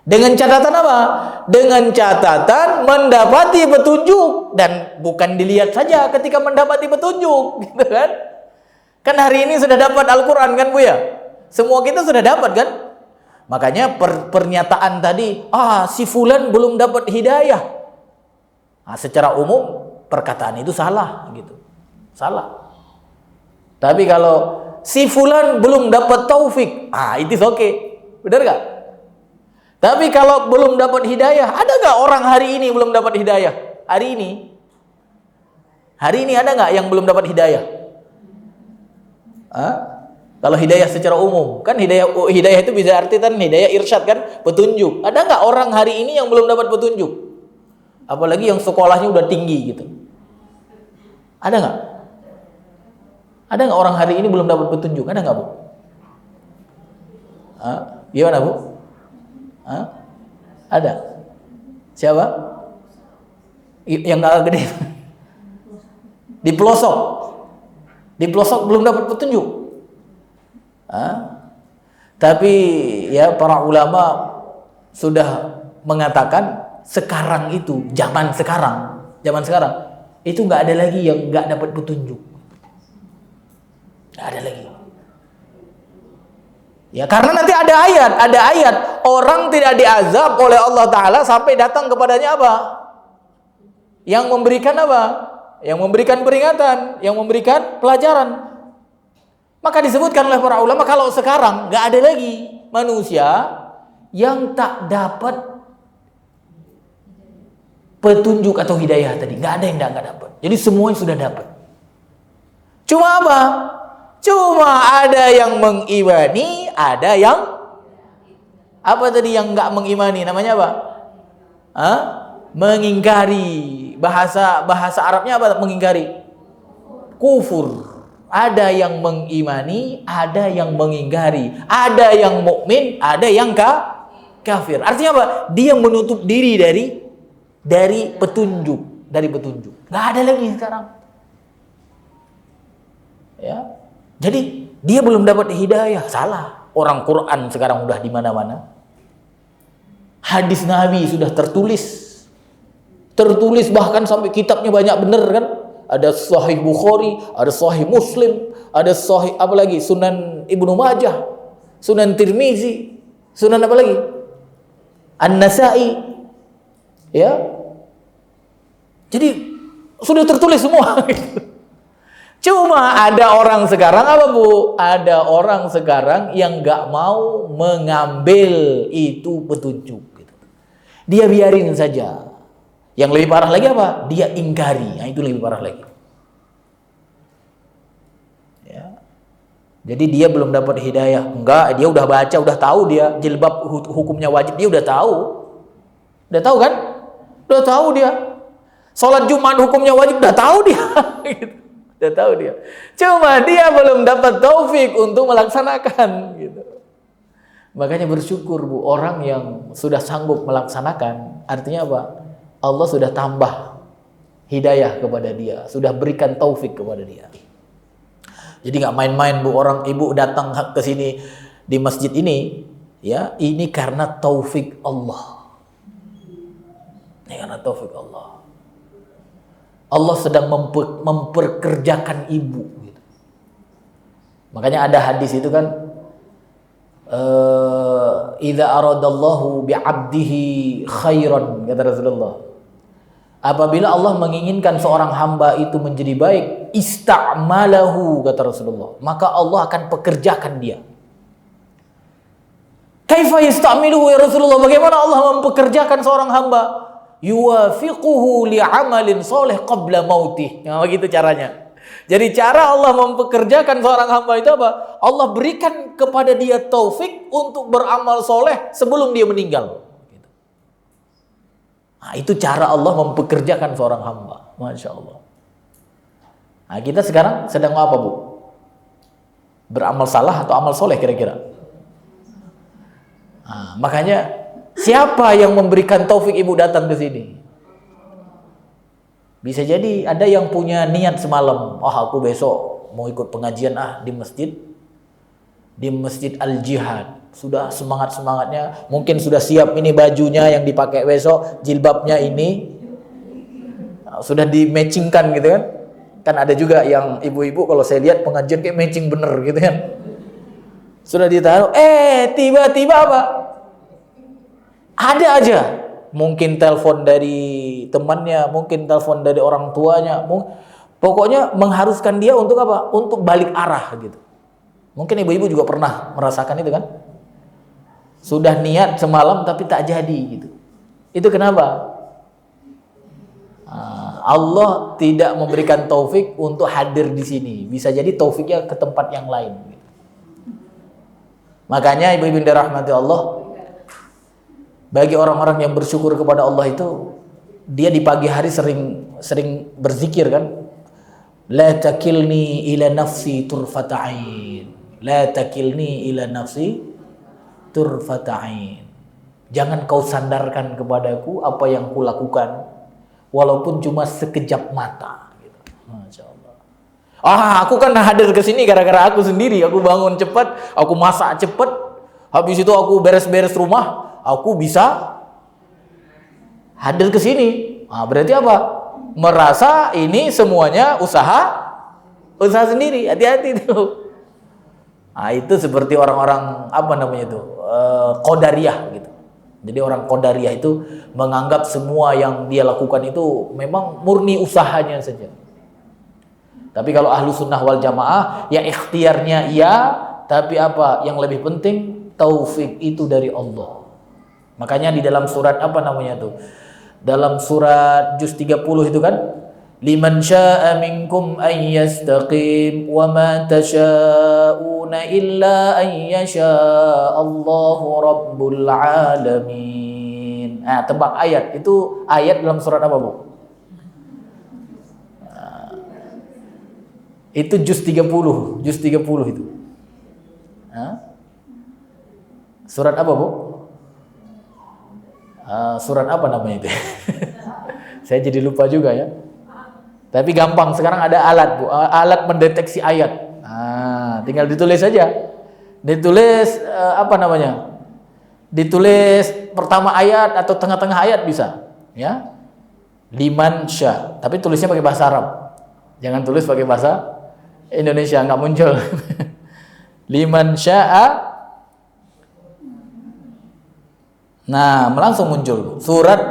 Dengan catatan apa? Dengan catatan mendapati petunjuk, dan bukan dilihat saja ketika mendapati petunjuk, gitu kan? Kan hari ini sudah dapat Al-Qur'an kan, Bu ya? Semua kita sudah dapat kan? Makanya pernyataan tadi, si fulan belum dapat hidayah. Secara umum perkataan itu salah gitu. Salah. Tapi kalau si fulan belum dapat taufik, it is okay. Benar gak? Tapi kalau belum dapat hidayah, ada gak orang hari ini belum dapat hidayah? Hari ini ada gak yang belum dapat hidayah? Kalau hidayah secara umum, kan hidayah itu bisa artikan hidayah irsyad kan, petunjuk. Ada gak orang hari ini yang belum dapat petunjuk? Apalagi yang sekolahnya udah tinggi gitu. Ada gak? Ada nggak orang hari ini belum dapat petunjuk? Ada nggak, Bu? Gimana, Bu? Ada? Siapa? Yang nggak gede? Di pelosok. Di pelosok belum dapat petunjuk. Tapi ya para ulama sudah mengatakan sekarang itu, zaman sekarang itu nggak ada lagi yang nggak dapat petunjuk. Nggak ada lagi. Ya, karena nanti ada ayat orang tidak diazab oleh Allah Ta'ala sampai datang kepadanya apa? Yang memberikan apa? Yang memberikan peringatan, yang memberikan pelajaran. Maka disebutkan oleh para ulama, kalau sekarang nggak ada lagi manusia yang tak dapat petunjuk atau hidayah tadi. Nggak ada yang nggak dapat. Jadi semuanya sudah dapat. Cuma apa? Cuma ada yang mengimani, ada yang apa tadi yang nggak mengimani? Namanya apa? Mengingkari. Bahasa Arabnya apa? Mengingkari. Kufur. Ada yang mengimani, ada yang mengingkari. Ada yang mukmin, ada yang kafir. Artinya apa? Dia menutup diri dari petunjuk, Nggak ada lagi sekarang. Ya. Jadi dia belum dapat hidayah, salah. Orang Quran sekarang udah di mana-mana. Hadis Nabi sudah tertulis bahkan sampai kitabnya banyak bener kan? Ada Sahih Bukhari, ada Sahih Muslim, ada Sahih apa lagi? Sunan Ibnu Majah, Sunan Tirmizi, Sunan apa lagi? An-Nasa'i. Ya. Jadi sudah tertulis semua. Cuma ada orang sekarang apa, Bu? Ada orang sekarang yang nggak mau mengambil itu petunjuk. Gitu. Dia biarin saja. Yang lebih parah lagi apa? Dia ingkari. Nah, itu lebih parah lagi. Ya. Jadi dia belum dapat hidayah. Enggak, dia udah baca, udah tahu dia jilbab hukumnya wajib. Dia udah tahu. Udah tahu kan? Udah tahu dia. Sholat Jumat hukumnya wajib. Udah tahu dia. Gitu. Udah tahu dia. Cuma dia belum dapat taufik untuk melaksanakan gitu. Makanya bersyukur, Bu, orang yang sudah sanggup melaksanakan, artinya apa? Allah sudah tambah hidayah kepada dia, sudah berikan taufik kepada dia. Jadi nggak main-main, Bu, orang ibu datang ke sini di masjid ini, ya, ini karena taufik Allah. Ini karena taufik Allah. Allah sedang memperkerjakan ibu. Gitu. Makanya ada hadis itu kan, idza aradallahu bi'abdihi khairan, kata Rasulullah. Apabila Allah menginginkan seorang hamba itu menjadi baik, ista'malahu, kata Rasulullah, maka Allah akan pekerjakan dia. Kaifa yasta'miluhu ya Rasulullah? Bagaimana Allah mempekerjakan seorang hamba? Yuwafiquhu li'amalin soleh qabla mautih. Ya, begitu caranya. Jadi cara Allah mempekerjakan seorang hamba itu apa? Allah berikan kepada dia taufik untuk beramal soleh sebelum dia meninggal. Nah, itu cara Allah mempekerjakan seorang hamba. Masya Allah. Nah, kita sekarang sedang apa, Bu? Beramal salah atau amal soleh kira-kira? Nah, makanya siapa yang memberikan taufik ibu datang ke sini? Bisa jadi ada yang punya niat semalam, aku besok mau ikut pengajian di masjid Al-Jihad. Sudah semangat-semangatnya, mungkin sudah siap ini bajunya yang dipakai besok, jilbabnya ini sudah di-matchingkan gitu kan. Kan ada juga yang ibu-ibu kalau saya lihat pengajian kayak matching bener gitu kan. Sudah ditaruh, tiba-tiba apa? Ada aja. Mungkin telepon dari temannya, mungkin telepon dari orang tuanya. Pokoknya mengharuskan dia untuk apa? Untuk balik arah gitu. Mungkin ibu-ibu juga pernah merasakan itu kan? Sudah niat semalam tapi tak jadi gitu. Itu kenapa? Allah tidak memberikan taufik untuk hadir di sini. Bisa jadi taufiknya ke tempat yang lain. Makanya ibu-ibu yang dirahmati Allah, bagi orang-orang yang bersyukur kepada Allah itu, dia di pagi hari sering berzikir kan. La takilni ila nafsi turfata'in. La takilni ila nafsi turfata'in. Jangan kau sandarkan kepadaku apa yang kulakukan, walaupun cuma sekejap mata. Gitu. Masya Allah. Aku kan hadir ke sini gara-gara aku sendiri. Aku bangun cepat, aku masak cepat. Habis itu aku beres-beres rumah, aku bisa hadir ke sini. Berarti apa? Merasa ini semuanya usaha sendiri. Hati-hati tuh. Itu seperti orang-orang apa namanya itu? Qadariyah gitu. Jadi orang Qadariyah itu menganggap semua yang dia lakukan itu memang murni usahanya saja. Tapi kalau ahlu sunnah wal jamaah, ya ikhtiarnya iya, tapi apa yang lebih penting, taufik itu dari Allah. Makanya di dalam surat apa namanya tuh? Dalam surat juz 30 itu kan, liman syaa minkum an yastaqim wa ma tasyauna illa an yasha Allahu rabbul alamin. Tebak ayat. Itu ayat dalam surat apa, Bu? Itu juz 30 itu. Surat apa, Bu? Surat apa namanya itu? Saya jadi lupa juga ya. Tapi gampang, sekarang ada alat, Bu. Alat mendeteksi ayat. Tinggal ditulis saja. Ditulis apa namanya? Ditulis pertama ayat atau tengah-tengah ayat bisa, ya. Liman sya. Tapi tulisnya pakai bahasa Arab. Jangan tulis pakai bahasa Indonesia, nggak muncul. Liman syaa. Nah, langsung muncul. Surat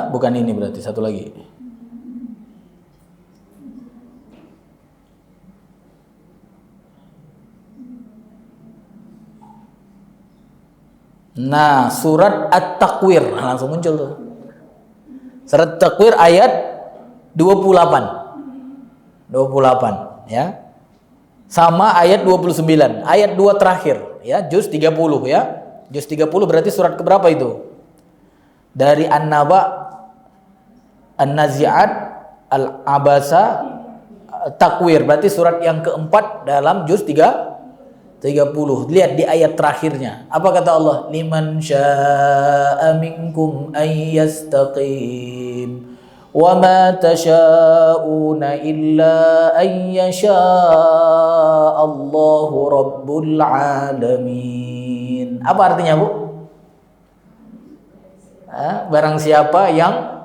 bukan ini berarti, satu lagi. Nah, surat At-Takwir langsung muncul tuh. Surat At-Takwir ayat 28 ya. Sama ayat 29, ayat 2 terakhir ya, juz 30 ya. Juz 30 berarti surat keberapa itu? Dari An-Naba, An-Nazi'at, Al-Abasa, Takwir, berarti surat yang keempat dalam juz 30. Lihat di ayat terakhirnya. Apa kata Allah? Liman syaa minkum ay yastaqim wa ma tasyauna illa ay yasha Allahu rabbul alamin. Apa artinya, Bu? Barang siapa yang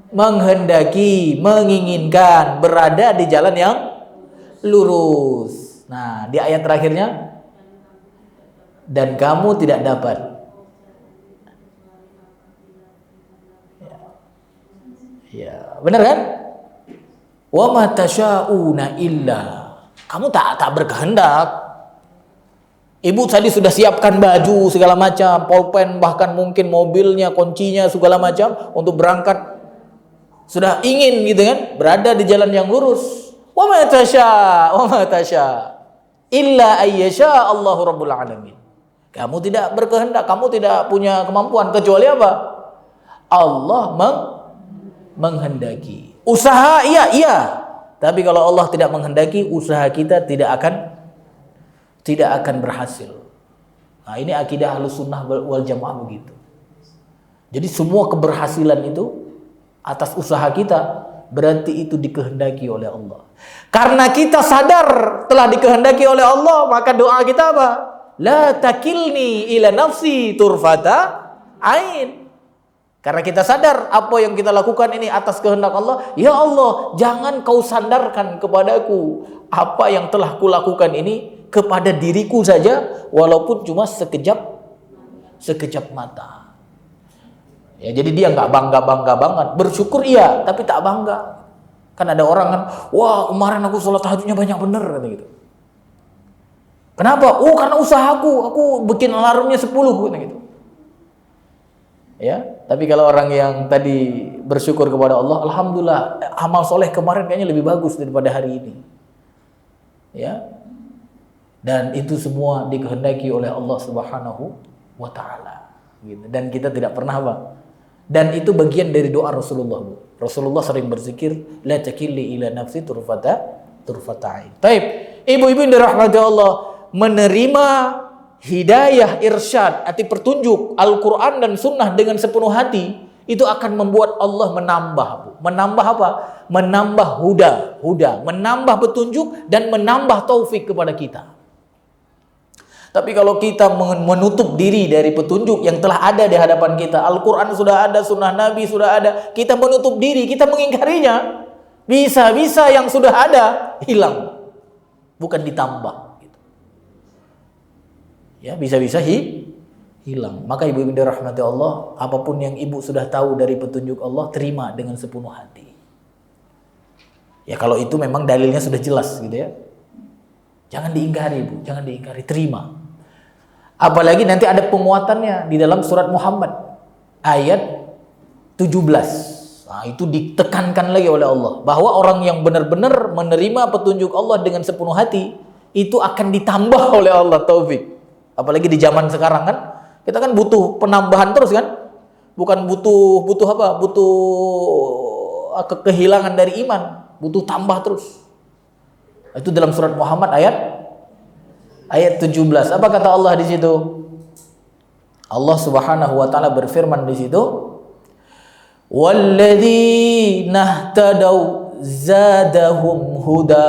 menghendaki, menginginkan berada di jalan yang lurus. Nah, di ayat terakhirnya, dan kamu tidak dapat. Ya, benar kan? Wa ma tasyauna illa. Kamu tak berkehendak. Ibu tadi sudah siapkan baju segala macam, pulpen, bahkan mungkin mobilnya, kuncinya segala macam untuk berangkat. Sudah ingin gitu kan, berada di jalan yang lurus. Wa ma tasya illa ayyasha Allahu rabbul alamin. Kamu tidak berkehendak, kamu tidak punya kemampuan kecuali apa? Allah menghendaki. Usaha iya, Tapi kalau Allah tidak menghendaki, usaha kita tidak akan berhasil. Nah, ini akidah Ahlussunnah wal Jamaah begitu. Jadi semua keberhasilan itu atas usaha kita, berarti itu dikehendaki oleh Allah. Karena kita sadar telah dikehendaki oleh Allah, maka doa kita apa? La takilni ila nafsi turfata ain. Karena kita sadar apa yang kita lakukan ini atas kehendak Allah. Ya Allah, jangan kau sandarkan kepadaku apa yang telah kulakukan ini kepada diriku saja, walaupun cuma sekejap mata. Ya, jadi dia nggak bangga banget. Bersyukur iya, tapi tak bangga. Kan ada orang kan, wah kemarin aku sholat tahajudnya banyak bener kata gitu. Kenapa? Oh karena usahaku, aku bikin alarmnya 10 gitu. Ya, tapi kalau orang yang tadi bersyukur kepada Allah, alhamdulillah amal soleh kemarin kayaknya lebih bagus daripada hari ini. Ya, dan itu semua dikehendaki oleh Allah Subhanahu wa Ta'ala. Gitu. Dan kita tidak pernah apa? Dan itu bagian dari doa Rasulullah. Rasulullah sering berzikir, la takilli ila nafsi turfata ain. Baik, ibu-ibu yang dirahmati Allah, menerima hidayah, irsyad, arti petunjuk Al-Quran dan Sunnah dengan sepenuh hati, itu akan membuat Allah menambah. Menambah apa? Menambah huda, menambah petunjuk dan menambah taufik kepada kita. Tapi kalau kita menutup diri dari petunjuk yang telah ada di hadapan kita, Al-Quran sudah ada, Sunnah Nabi sudah ada, kita menutup diri, kita mengingkarinya, bisa-bisa yang sudah ada hilang, bukan ditambah. Ya, bisa-bisa hilang. Maka ibu-ibu dirahmati Allah, apapun yang ibu sudah tahu dari petunjuk Allah, terima dengan sepenuh hati. Ya kalau itu memang dalilnya sudah jelas gitu ya. Jangan diingkari ibu, jangan diingkari, terima. Apalagi nanti ada penguatannya di dalam surat Muhammad ayat 17. Nah, itu ditekankan lagi oleh Allah bahwa orang yang benar-benar menerima petunjuk Allah dengan sepenuh hati itu akan ditambah oleh Allah taufik. Apalagi di zaman sekarang kan, kita kan butuh penambahan terus kan, bukan butuh apa? Butuh kehilangan dari iman, butuh tambah terus. Itu dalam surat Muhammad ayat 17. Apa kata Allah di situ? Allah Subhanahu wa Ta'ala berfirman di situ, "Walladzina ihtadaw zadahum huda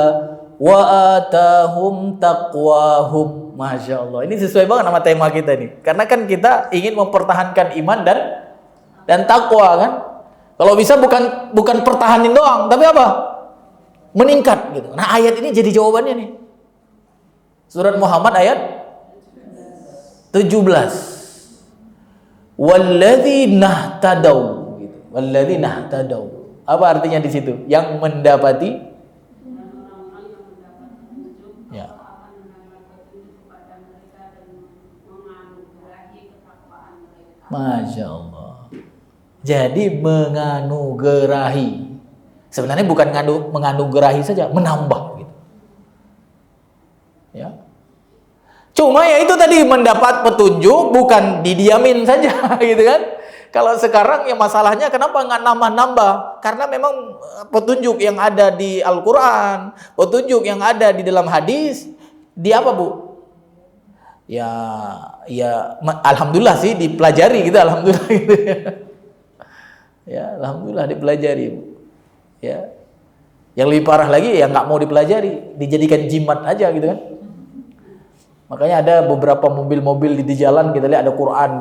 wa atahum taqwahum." Masya Allah, ini sesuai banget sama tema kita nih. Karena kan kita ingin mempertahankan iman dan takwa kan. Kalau bisa bukan pertahanin doang, tapi apa? Meningkat gitu. Nah ayat ini jadi jawabannya nih. Surat Muhammad ayat 17. Walladzina ihtadaw gitu. Walladzina ihtadaw. Apa artinya di situ? Yang mendapati Masya Allah. Jadi menganugerahi. Sebenarnya bukan menganugerahi saja, menambah gitu. Ya. Cuma ya itu tadi, mendapat petunjuk bukan didiamin saja gitu kan. Kalau sekarang ya masalahnya kenapa nggak nambah-nambah? Karena memang petunjuk yang ada di Al-Quran, petunjuk yang ada di dalam hadis, di apa Bu? Ya alhamdulillah sih dipelajari gitu, alhamdulillah gitu ya. Ya alhamdulillah dipelajari Bu. Ya, yang lebih parah lagi ya nggak mau dipelajari, dijadikan jimat aja gitu kan. Makanya ada beberapa mobil-mobil di jalan kita lihat ada Quran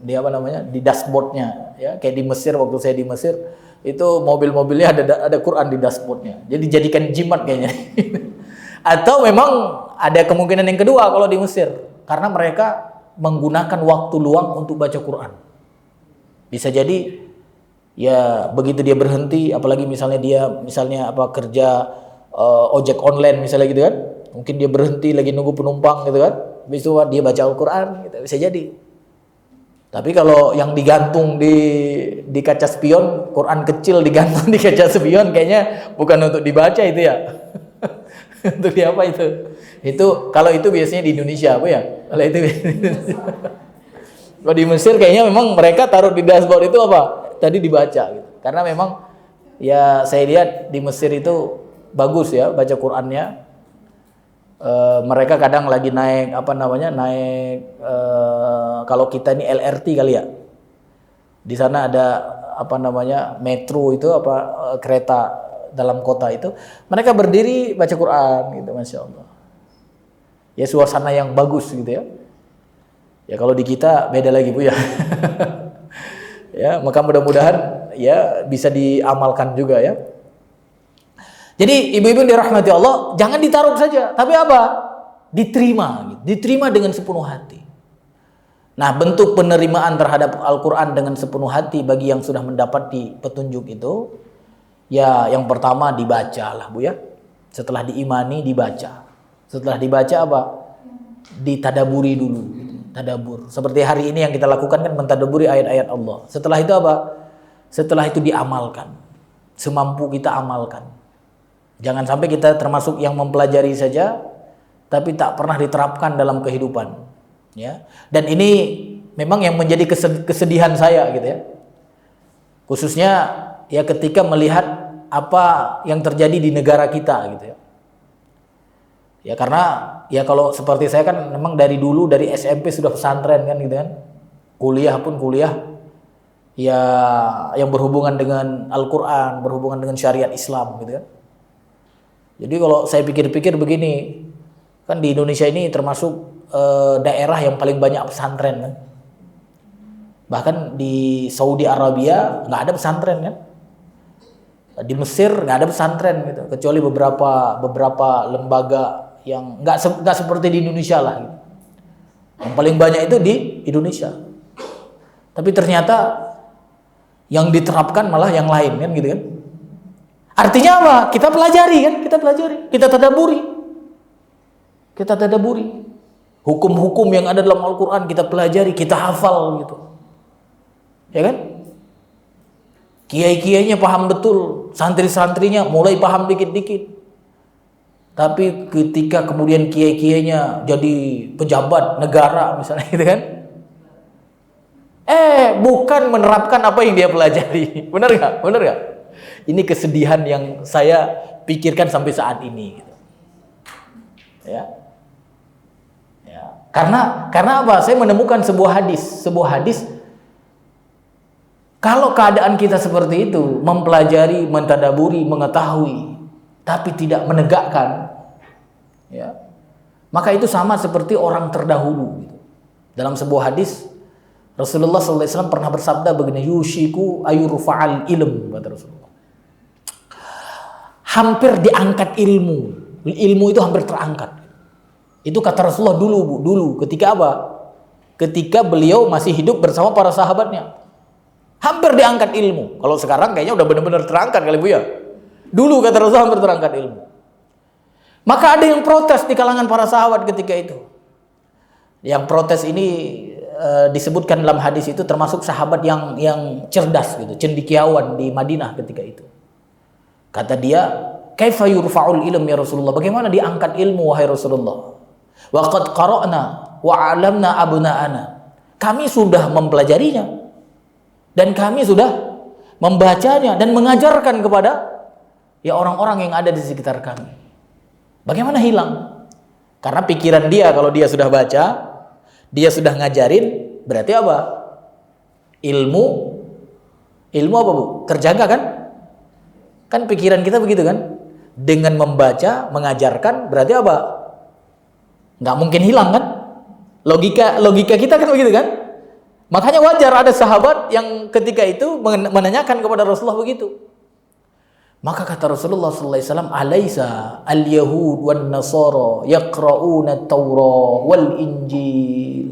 di apa namanya, di dashboardnya ya, kayak di Mesir, waktu saya di Mesir itu mobil-mobilnya ada Quran di dashboardnya, jadi jadikan jimat kayaknya. Atau memang ada kemungkinan yang kedua kalau di Mesir, karena mereka menggunakan waktu luang untuk baca Quran. Bisa jadi ya begitu dia berhenti, apalagi misalnya dia kerja ojek online misalnya gitu kan, mungkin dia berhenti lagi nunggu penumpang gitu kan, habis itu dia baca Al-Quran gitu, bisa jadi. Tapi kalau yang digantung di kaca spion, Quran kecil digantung di kaca spion, kayaknya bukan untuk dibaca itu ya. Untuk apa itu? Itu kalau itu biasanya di Indonesia apa ya? Kalau itu kalau di Mesir kayaknya memang mereka taruh di dashboard itu apa? Tadi dibaca gitu. Karena memang Ya saya lihat di Mesir itu bagus ya baca Qur'annya. Mereka kadang lagi naik kalau kita ini LRT kali ya. Di sana ada metro itu kereta dalam kota itu. Mereka berdiri baca Qur'an gitu, Masya Allah. Ya suasana yang bagus gitu ya. Ya kalau di kita beda lagi Bu ya. Ya, maka mudah-mudahan ya bisa diamalkan juga ya. Jadi ibu-ibu yang dirahmati Allah, jangan ditaruh saja, tapi apa? Diterima gitu. Diterima dengan sepenuh hati. Nah, bentuk penerimaan terhadap Al-Qur'an dengan sepenuh hati bagi yang sudah mendapati petunjuk itu, ya yang pertama dibacalah Bu ya. Setelah diimani dibaca. Setelah dibaca apa? Ditadaburi dulu. Tadabur. Seperti hari ini yang kita lakukan kan mentadaburi ayat-ayat Allah. Setelah itu apa? Setelah itu diamalkan. Semampu kita amalkan. Jangan sampai kita termasuk yang mempelajari saja tapi tak pernah diterapkan dalam kehidupan. Ya. Dan ini memang yang menjadi kesedihan saya gitu ya. Khususnya ya ketika melihat apa yang terjadi di negara kita gitu ya. Ya karena ya kalau seperti saya kan memang dari dulu dari SMP sudah pesantren kan gitu kan. Kuliah pun kuliah ya yang berhubungan dengan Al-Qur'an, berhubungan dengan syariat Islam gitu kan. Jadi kalau saya pikir-pikir begini, kan di Indonesia ini termasuk daerah yang paling banyak pesantren kan. Bahkan di Saudi Arabia nggak ada pesantren kan. Di Mesir nggak ada pesantren gitu, kecuali beberapa lembaga yang nggak seperti di Indonesia lah gitu. Yang paling banyak itu di Indonesia. Tapi ternyata yang diterapkan malah yang lain kan gitu kan. Artinya apa? Kita pelajari kan, kita tadaburi. Hukum-hukum yang ada dalam Al-Qur'an kita pelajari, kita hafal gitu. Ya kan? Kiai-kiainya paham betul, santri-santrinya mulai paham dikit-dikit. Tapi ketika kemudian kiai-kiainya jadi pejabat negara misalnya gitu kan. Bukan menerapkan apa yang dia pelajari. Benar gak? Ini kesedihan yang saya pikirkan sampai saat ini gitu. Ya. Karena apa? Saya menemukan sebuah hadis kalau keadaan kita seperti itu, mempelajari, mentadaburi, mengetahui, tapi tidak menegakkan, ya, maka itu sama seperti orang terdahulu. Gitu. Dalam sebuah hadis, Rasulullah SAW pernah bersabda begini, yushiku ayurfa'al ilm, kata Rasulullah. Hampir diangkat ilmu itu hampir terangkat. Itu kata Rasulullah dulu ketika apa? Ketika beliau masih hidup bersama para sahabatnya. Hampir diangkat ilmu. Kalau sekarang kayaknya udah benar-benar terangkat kali Bu ya. Dulu kata Rasulullah hampir terangkat ilmu. Maka ada yang protes di kalangan para sahabat ketika itu. Yang protes ini disebutkan dalam hadis itu termasuk sahabat yang cerdas gitu, cendekiawan di Madinah ketika itu. Kata dia, "Kaifa yurfa'ul ilm ya Rasulullah?" Bagaimana diangkat ilmu wahai Rasulullah? Wa qad qara'na wa 'alamna abna'ana. Kami sudah mempelajarinya. Dan kami sudah membacanya dan mengajarkan kepada ya orang-orang yang ada di sekitar kami. Bagaimana hilang? Karena pikiran dia kalau dia sudah baca, dia sudah ngajarin, berarti apa? Ilmu apa Bu? Terjaga kan? Kan pikiran kita begitu kan? Dengan membaca, mengajarkan, berarti apa? Nggak mungkin hilang kan? Logika kita kan begitu kan? Makanya wajar ada sahabat yang ketika itu menanyakan kepada Rasulullah begitu. Maka kata Rasulullah SAW, "Alaisa al-yahud wan nasara yaqra'una at-taurah wal injil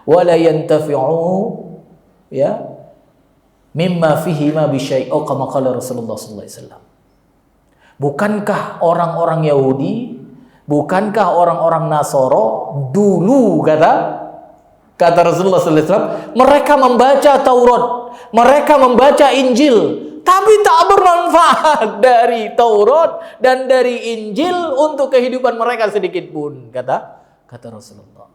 wa la yantafi'u ya mimma fihi ma bi syai'." Kama qala Rasulullah SAW. Bukankah orang-orang Yahudi, bukankah orang-orang Nasara dulu kata Rasulullah SAW, mereka membaca Taurat, mereka membaca Injil, tapi tak bermanfaat dari Taurat dan dari Injil untuk kehidupan mereka sedikit pun, kata Rasulullah.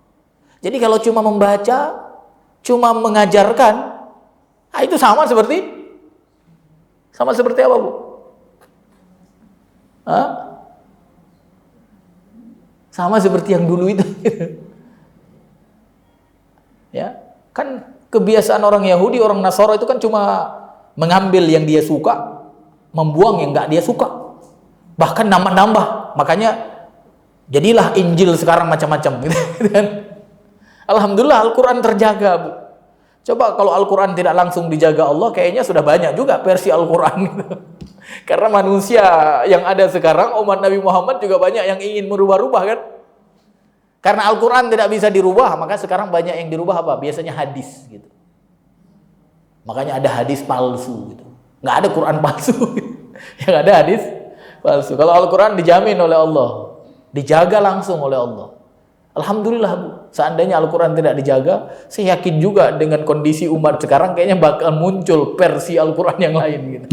Jadi kalau cuma membaca, cuma mengajarkan, itu sama Sama seperti apa, Bu? Hah? Sama seperti yang dulu itu. Ya, kan kebiasaan orang Yahudi, orang Nasara itu kan cuma mengambil yang dia suka, membuang yang nggak dia suka, bahkan nambah-nambah. Makanya jadilah Injil sekarang macam-macam, gitu kan? Alhamdulillah Al-Quran terjaga, Bu. Coba kalau Al-Quran tidak langsung dijaga Allah, kayaknya sudah banyak juga versi Al-Quran, gitu. Karena manusia yang ada sekarang, umat Nabi Muhammad juga banyak yang ingin merubah-rubah, kan? Karena Al-Quran tidak bisa dirubah, maka sekarang banyak yang dirubah apa? Biasanya hadis, gitu. Makanya ada hadis palsu, gitu. Nggak ada Quran palsu. Yang ada hadis palsu. Kalau Al-Quran dijamin oleh Allah, dijaga langsung oleh Allah. Alhamdulillah, Bu. Seandainya Al-Quran tidak dijaga, saya yakin juga dengan kondisi umat sekarang kayaknya bakal muncul versi Al-Quran yang lain, gitu.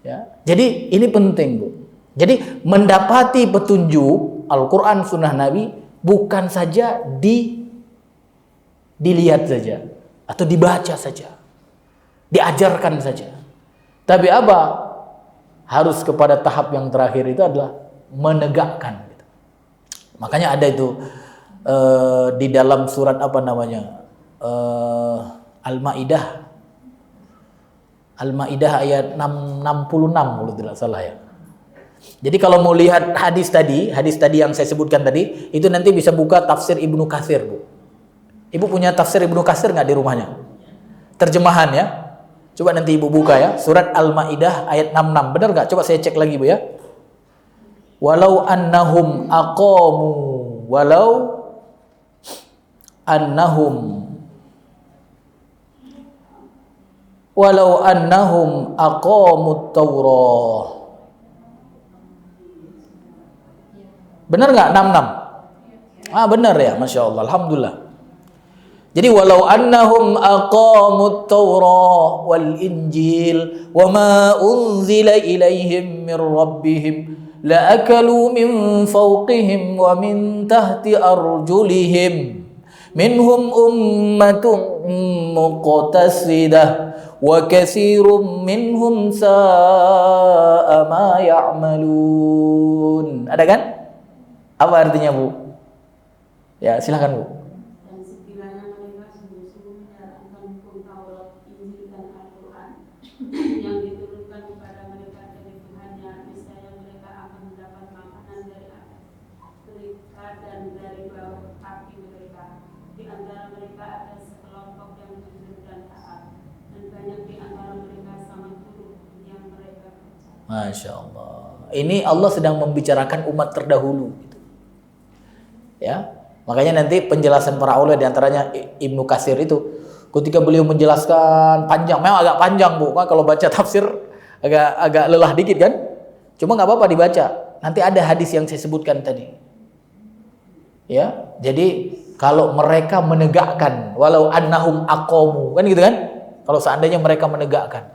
Ya. Jadi ini penting, Bu. Jadi mendapati petunjuk Al-Quran Sunnah Nabi bukan saja dilihat saja atau dibaca saja, diajarkan saja, tapi apa? Harus kepada tahap yang terakhir itu adalah menegakkan, gitu. Makanya ada itu di dalam surat apa namanya, Al-Maidah ayat 66 kalau tidak salah, ya. Jadi kalau mau lihat hadis tadi yang saya sebutkan tadi, itu nanti bisa buka tafsir Ibnu Katsir, Bu. Ibu punya tafsir Ibnu Katsir nggak di rumahnya? Terjemahan, ya. Coba nanti Ibu buka, ya. Surat Al-Maidah ayat 66. Benar nggak? Coba saya cek lagi, Bu, ya. Walau annahum aqamut Taurah. Benar nggak 66? Benar, ya, Masya Allah, Alhamdulillah. Jadi walau annahum aqamut Taurah wal Injil wa ma unzila ilaihim min rabbihim la akalu min fawqihim wa min tahti arjulihim minhum ummatun muqtasidah wa katsirum minhum sa'a ma ya'malun. Ada kan? Apa artinya, Bu? Ya, silakan, Bu. Dan sekiranya mereka sungguh-sungguh menjalankan hukum Taurat, Injil, dan Al-Quran yang diturunkan kepada mereka dari Tuhannya, niscaya mereka akan mendapat makanan dari atas mereka dan dari bawah kaki mereka. Di antara mereka ada sekelompok yang jujur dan taat, dan banyak di antara mereka sama guru yang mereka percaya. Masya Allah. Ini Allah sedang membicarakan umat terdahulu. Ya, makanya nanti penjelasan para ulama diantaranya Ibnu Katsir itu, ketika beliau menjelaskan panjang, memang agak panjang, Bu. Kan kalau baca tafsir agak lelah dikit, kan? Cuma nggak apa-apa dibaca. Nanti ada hadis yang saya sebutkan tadi. Ya, jadi kalau mereka menegakkan, walau annahum aqamu, kan gitu, kan? Kalau seandainya mereka menegakkan.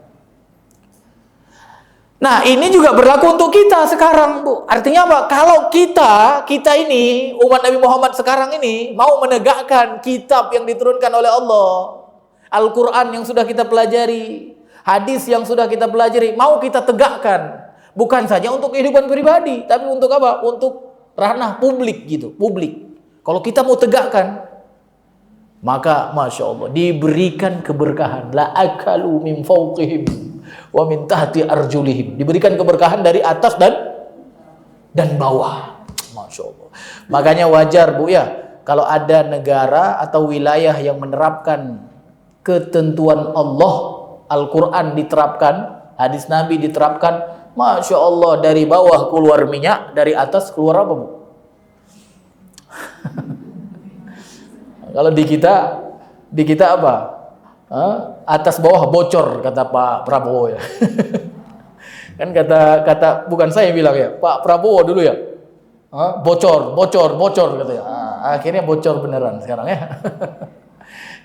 Nah, ini juga berlaku untuk kita sekarang, Bu. Artinya apa? Kalau kita ini, umat Nabi Muhammad sekarang ini, mau menegakkan kitab yang diturunkan oleh Allah, Al-Quran yang sudah kita pelajari, hadis yang sudah kita pelajari, mau kita tegakkan. Bukan saja untuk kehidupan pribadi, tapi untuk apa? Untuk ranah publik, gitu. Publik. Kalau kita mau tegakkan, maka Masya Allah, diberikan keberkahan. La akalu min fawqihim wa min tahti arjulihim. Diberikan keberkahan dari atas dan bawah. Masya Allah. Makanya wajar, Bu, ya, kalau ada negara atau wilayah yang menerapkan ketentuan Allah, Al-Quran diterapkan, hadis Nabi diterapkan, Masya Allah, dari bawah keluar minyak, dari atas keluar apa, Bu? Kalau di kita apa? Atas bawah bocor, kata Pak Prabowo, ya. Kan kata bukan saya bilang, ya, Pak Prabowo dulu, ya. Bocor katanya. Akhirnya bocor beneran sekarang, ya.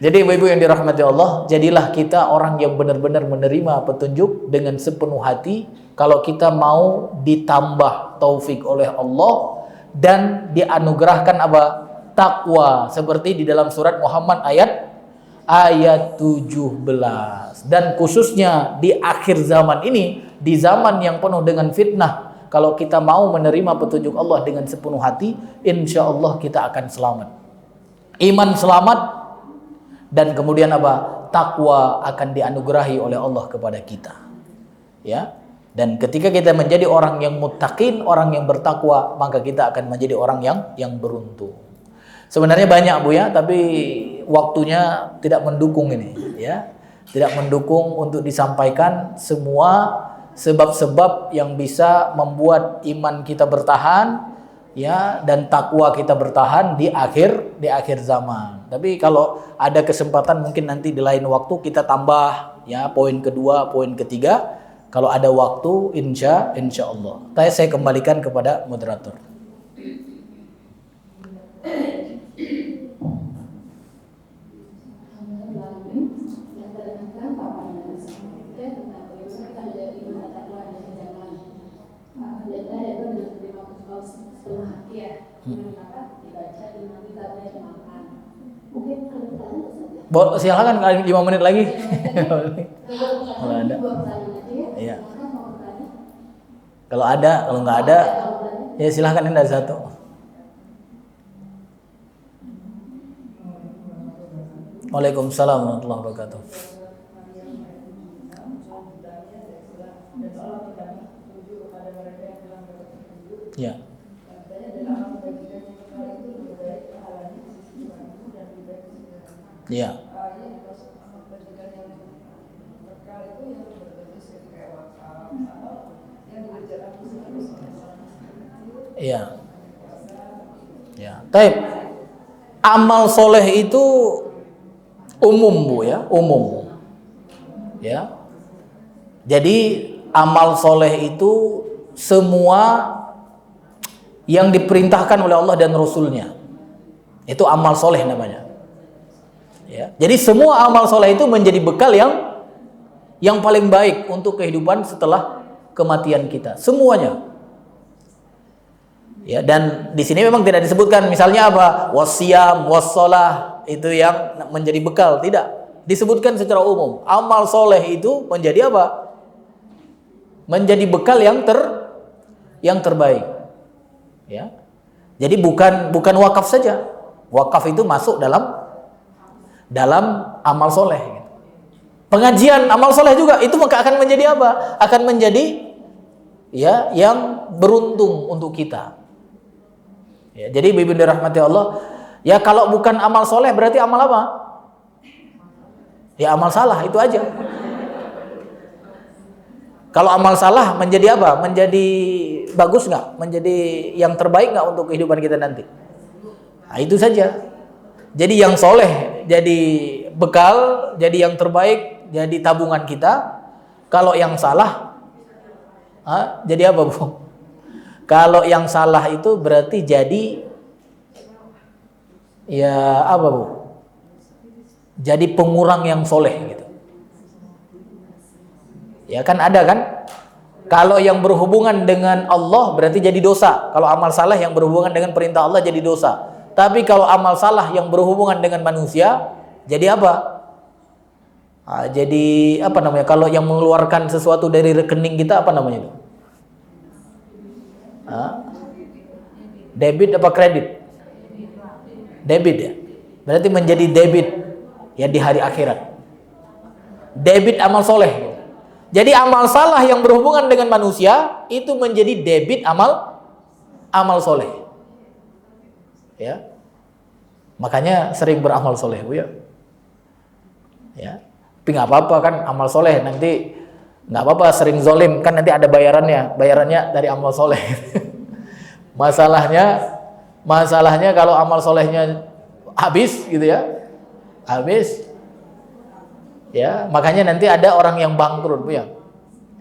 Jadi ibu-ibu yang dirahmati Allah, jadilah kita orang yang benar-benar menerima petunjuk dengan sepenuh hati. Kalau kita mau ditambah taufik oleh Allah dan dianugerahkan apa? Takwa, seperti di dalam surat Muhammad ayat ayat 17. Dan khususnya di akhir zaman ini, di zaman yang penuh dengan fitnah, kalau kita mau menerima petunjuk Allah dengan sepenuh hati, insya Allah kita akan selamat. Iman selamat, dan kemudian apa? Takwa akan dianugerahi oleh Allah kepada kita. Ya. Dan ketika kita menjadi orang yang muttaqin, orang yang bertakwa, maka kita akan menjadi orang yang beruntung. Sebenarnya banyak Bu ya, tapi waktunya tidak mendukung ini ya. Tidak mendukung untuk disampaikan semua sebab-sebab yang bisa membuat iman kita bertahan ya, dan takwa kita bertahan di akhir zaman. Tapi kalau ada kesempatan mungkin nanti di lain waktu kita tambah ya, poin kedua, poin ketiga. Kalau ada waktu insya Allah. Saya kembalikan kepada moderator. Silakan 5 menit lagi. Kalau ada. Iya. Kalau ada, kalau nggak ada, ya silakan ini dari satu. Waalaikumsalam warahmatullahi wabarakatuh. Ya. Ya. Iya. Ya. Taib. Amal soleh itu umum Bu ya, umum. Ya. Jadi amal soleh itu semua yang diperintahkan oleh Allah dan Rasulnya. Itu amal soleh namanya. Ya. Jadi semua amal soleh itu menjadi bekal yang paling baik untuk kehidupan setelah kematian kita. Semuanya. Ya, dan di sini memang tidak disebutkan misalnya apa? Wasiyam, wassalah itu yang menjadi bekal, tidak. Disebutkan secara umum. Amal soleh itu menjadi apa? Menjadi bekal yang terbaik. Ya. Jadi bukan wakaf saja. Wakaf itu masuk dalam amal soleh. Pengajian amal soleh juga itu maka akan menjadi apa? Akan menjadi ya yang beruntung untuk kita. Ya, jadi Ibu dirahmati Allah, ya kalau bukan amal soleh berarti amal apa? Ya amal salah itu aja. Kalau amal salah menjadi apa? Menjadi bagus nggak? Menjadi yang terbaik nggak untuk kehidupan kita nanti? Nah, itu saja. Jadi yang soleh jadi bekal, jadi yang terbaik, jadi tabungan kita. Kalau yang salah, jadi apa Bu? Kalau yang salah itu berarti jadi ya apa Bu? Jadi pengurang yang soleh gitu. Ya kan ada kan? Kalau yang berhubungan dengan Allah berarti jadi dosa. Kalau amal salah yang berhubungan dengan perintah Allah jadi dosa. Tapi kalau amal salah yang berhubungan dengan manusia jadi apa? Jadi apa namanya? Kalau yang mengeluarkan sesuatu dari rekening kita apa namanya itu? Debit apa kredit? Debit ya. Berarti menjadi debit ya di hari akhirat. Debit amal soleh. Jadi amal salah yang berhubungan dengan manusia itu menjadi debit amal soleh. Ya. Makanya sering beramal soleh Bu ya. Ya. Tapi nggak apa-apa kan amal soleh, nanti nggak apa-apa sering zolim kan nanti ada bayarannya dari amal soleh. Masalahnya kalau amal solehnya habis gitu ya, makanya nanti ada orang yang bangkrut Bu ya.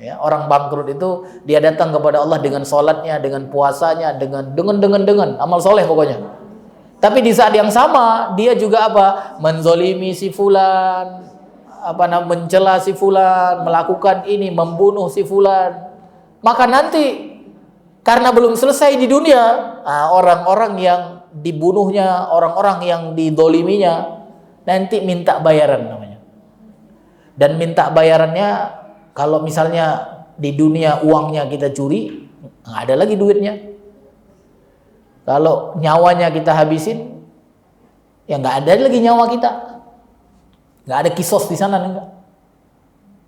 Ya, orang bangkrut itu dia datang kepada Allah dengan sholatnya, dengan puasanya, dengan amal soleh pokoknya. Tapi di saat yang sama dia juga apa? Menzolimi si fulan, mencela si fulan, melakukan ini, membunuh si fulan. Maka nanti karena belum selesai di dunia, orang-orang yang dibunuhnya, orang-orang yang didoliminya, nanti minta bayaran namanya. Dan minta bayarannya kalau misalnya di dunia uangnya kita curi, nggak ada lagi duitnya. Kalau nyawanya kita habisin, ya nggak ada lagi nyawa kita. Nggak ada kisos di sana, enggak.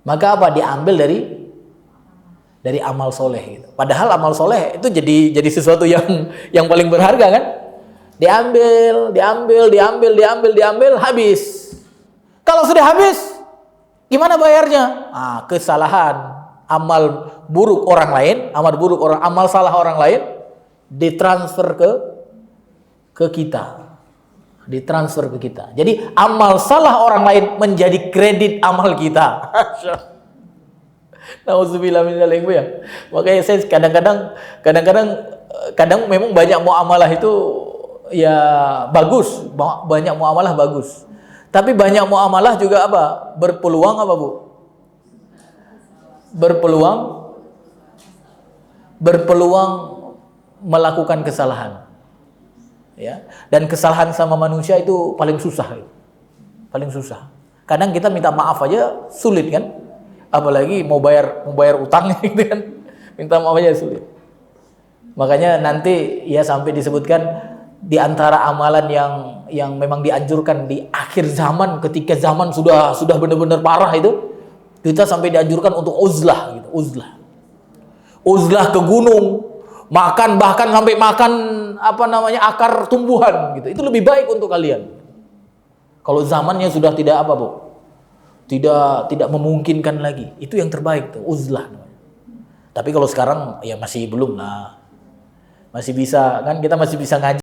Maka apa? Diambil dari amal soleh gitu. Padahal amal soleh itu jadi sesuatu yang paling berharga kan? Diambil, habis. Kalau sudah habis, gimana bayarnya? Kesalahan, amal buruk orang lain, amal salah orang lain ditransfer ke kita. Jadi amal salah orang lain menjadi kredit amal kita. Nauzubillah min dzalik ya. Makanya saya kadang memang banyak muamalah itu ya bagus, banyak muamalah bagus. Tapi banyak muamalah juga apa? Berpeluang apa, Bu? Berpeluang melakukan kesalahan. Ya. Dan kesalahan sama manusia itu paling susah. Paling susah. Kadang kita minta maaf aja sulit kan? Apalagi mau bayar utangnya gitu kan. Minta maaf aja sulit. Makanya nanti ya sampai disebutkan di antara amalan yang memang dianjurkan di akhir zaman, ketika zaman sudah benar-benar parah itu, kita sampai dianjurkan untuk uzlah gitu, uzlah ke gunung, bahkan sampai makan akar tumbuhan gitu. Itu lebih baik untuk kalian. Kalau zamannya sudah tidak tidak memungkinkan lagi, itu yang terbaik tuh, uzlah. Tapi kalau sekarang ya masih belum lah. Masih bisa kan, kita masih bisa ngaji.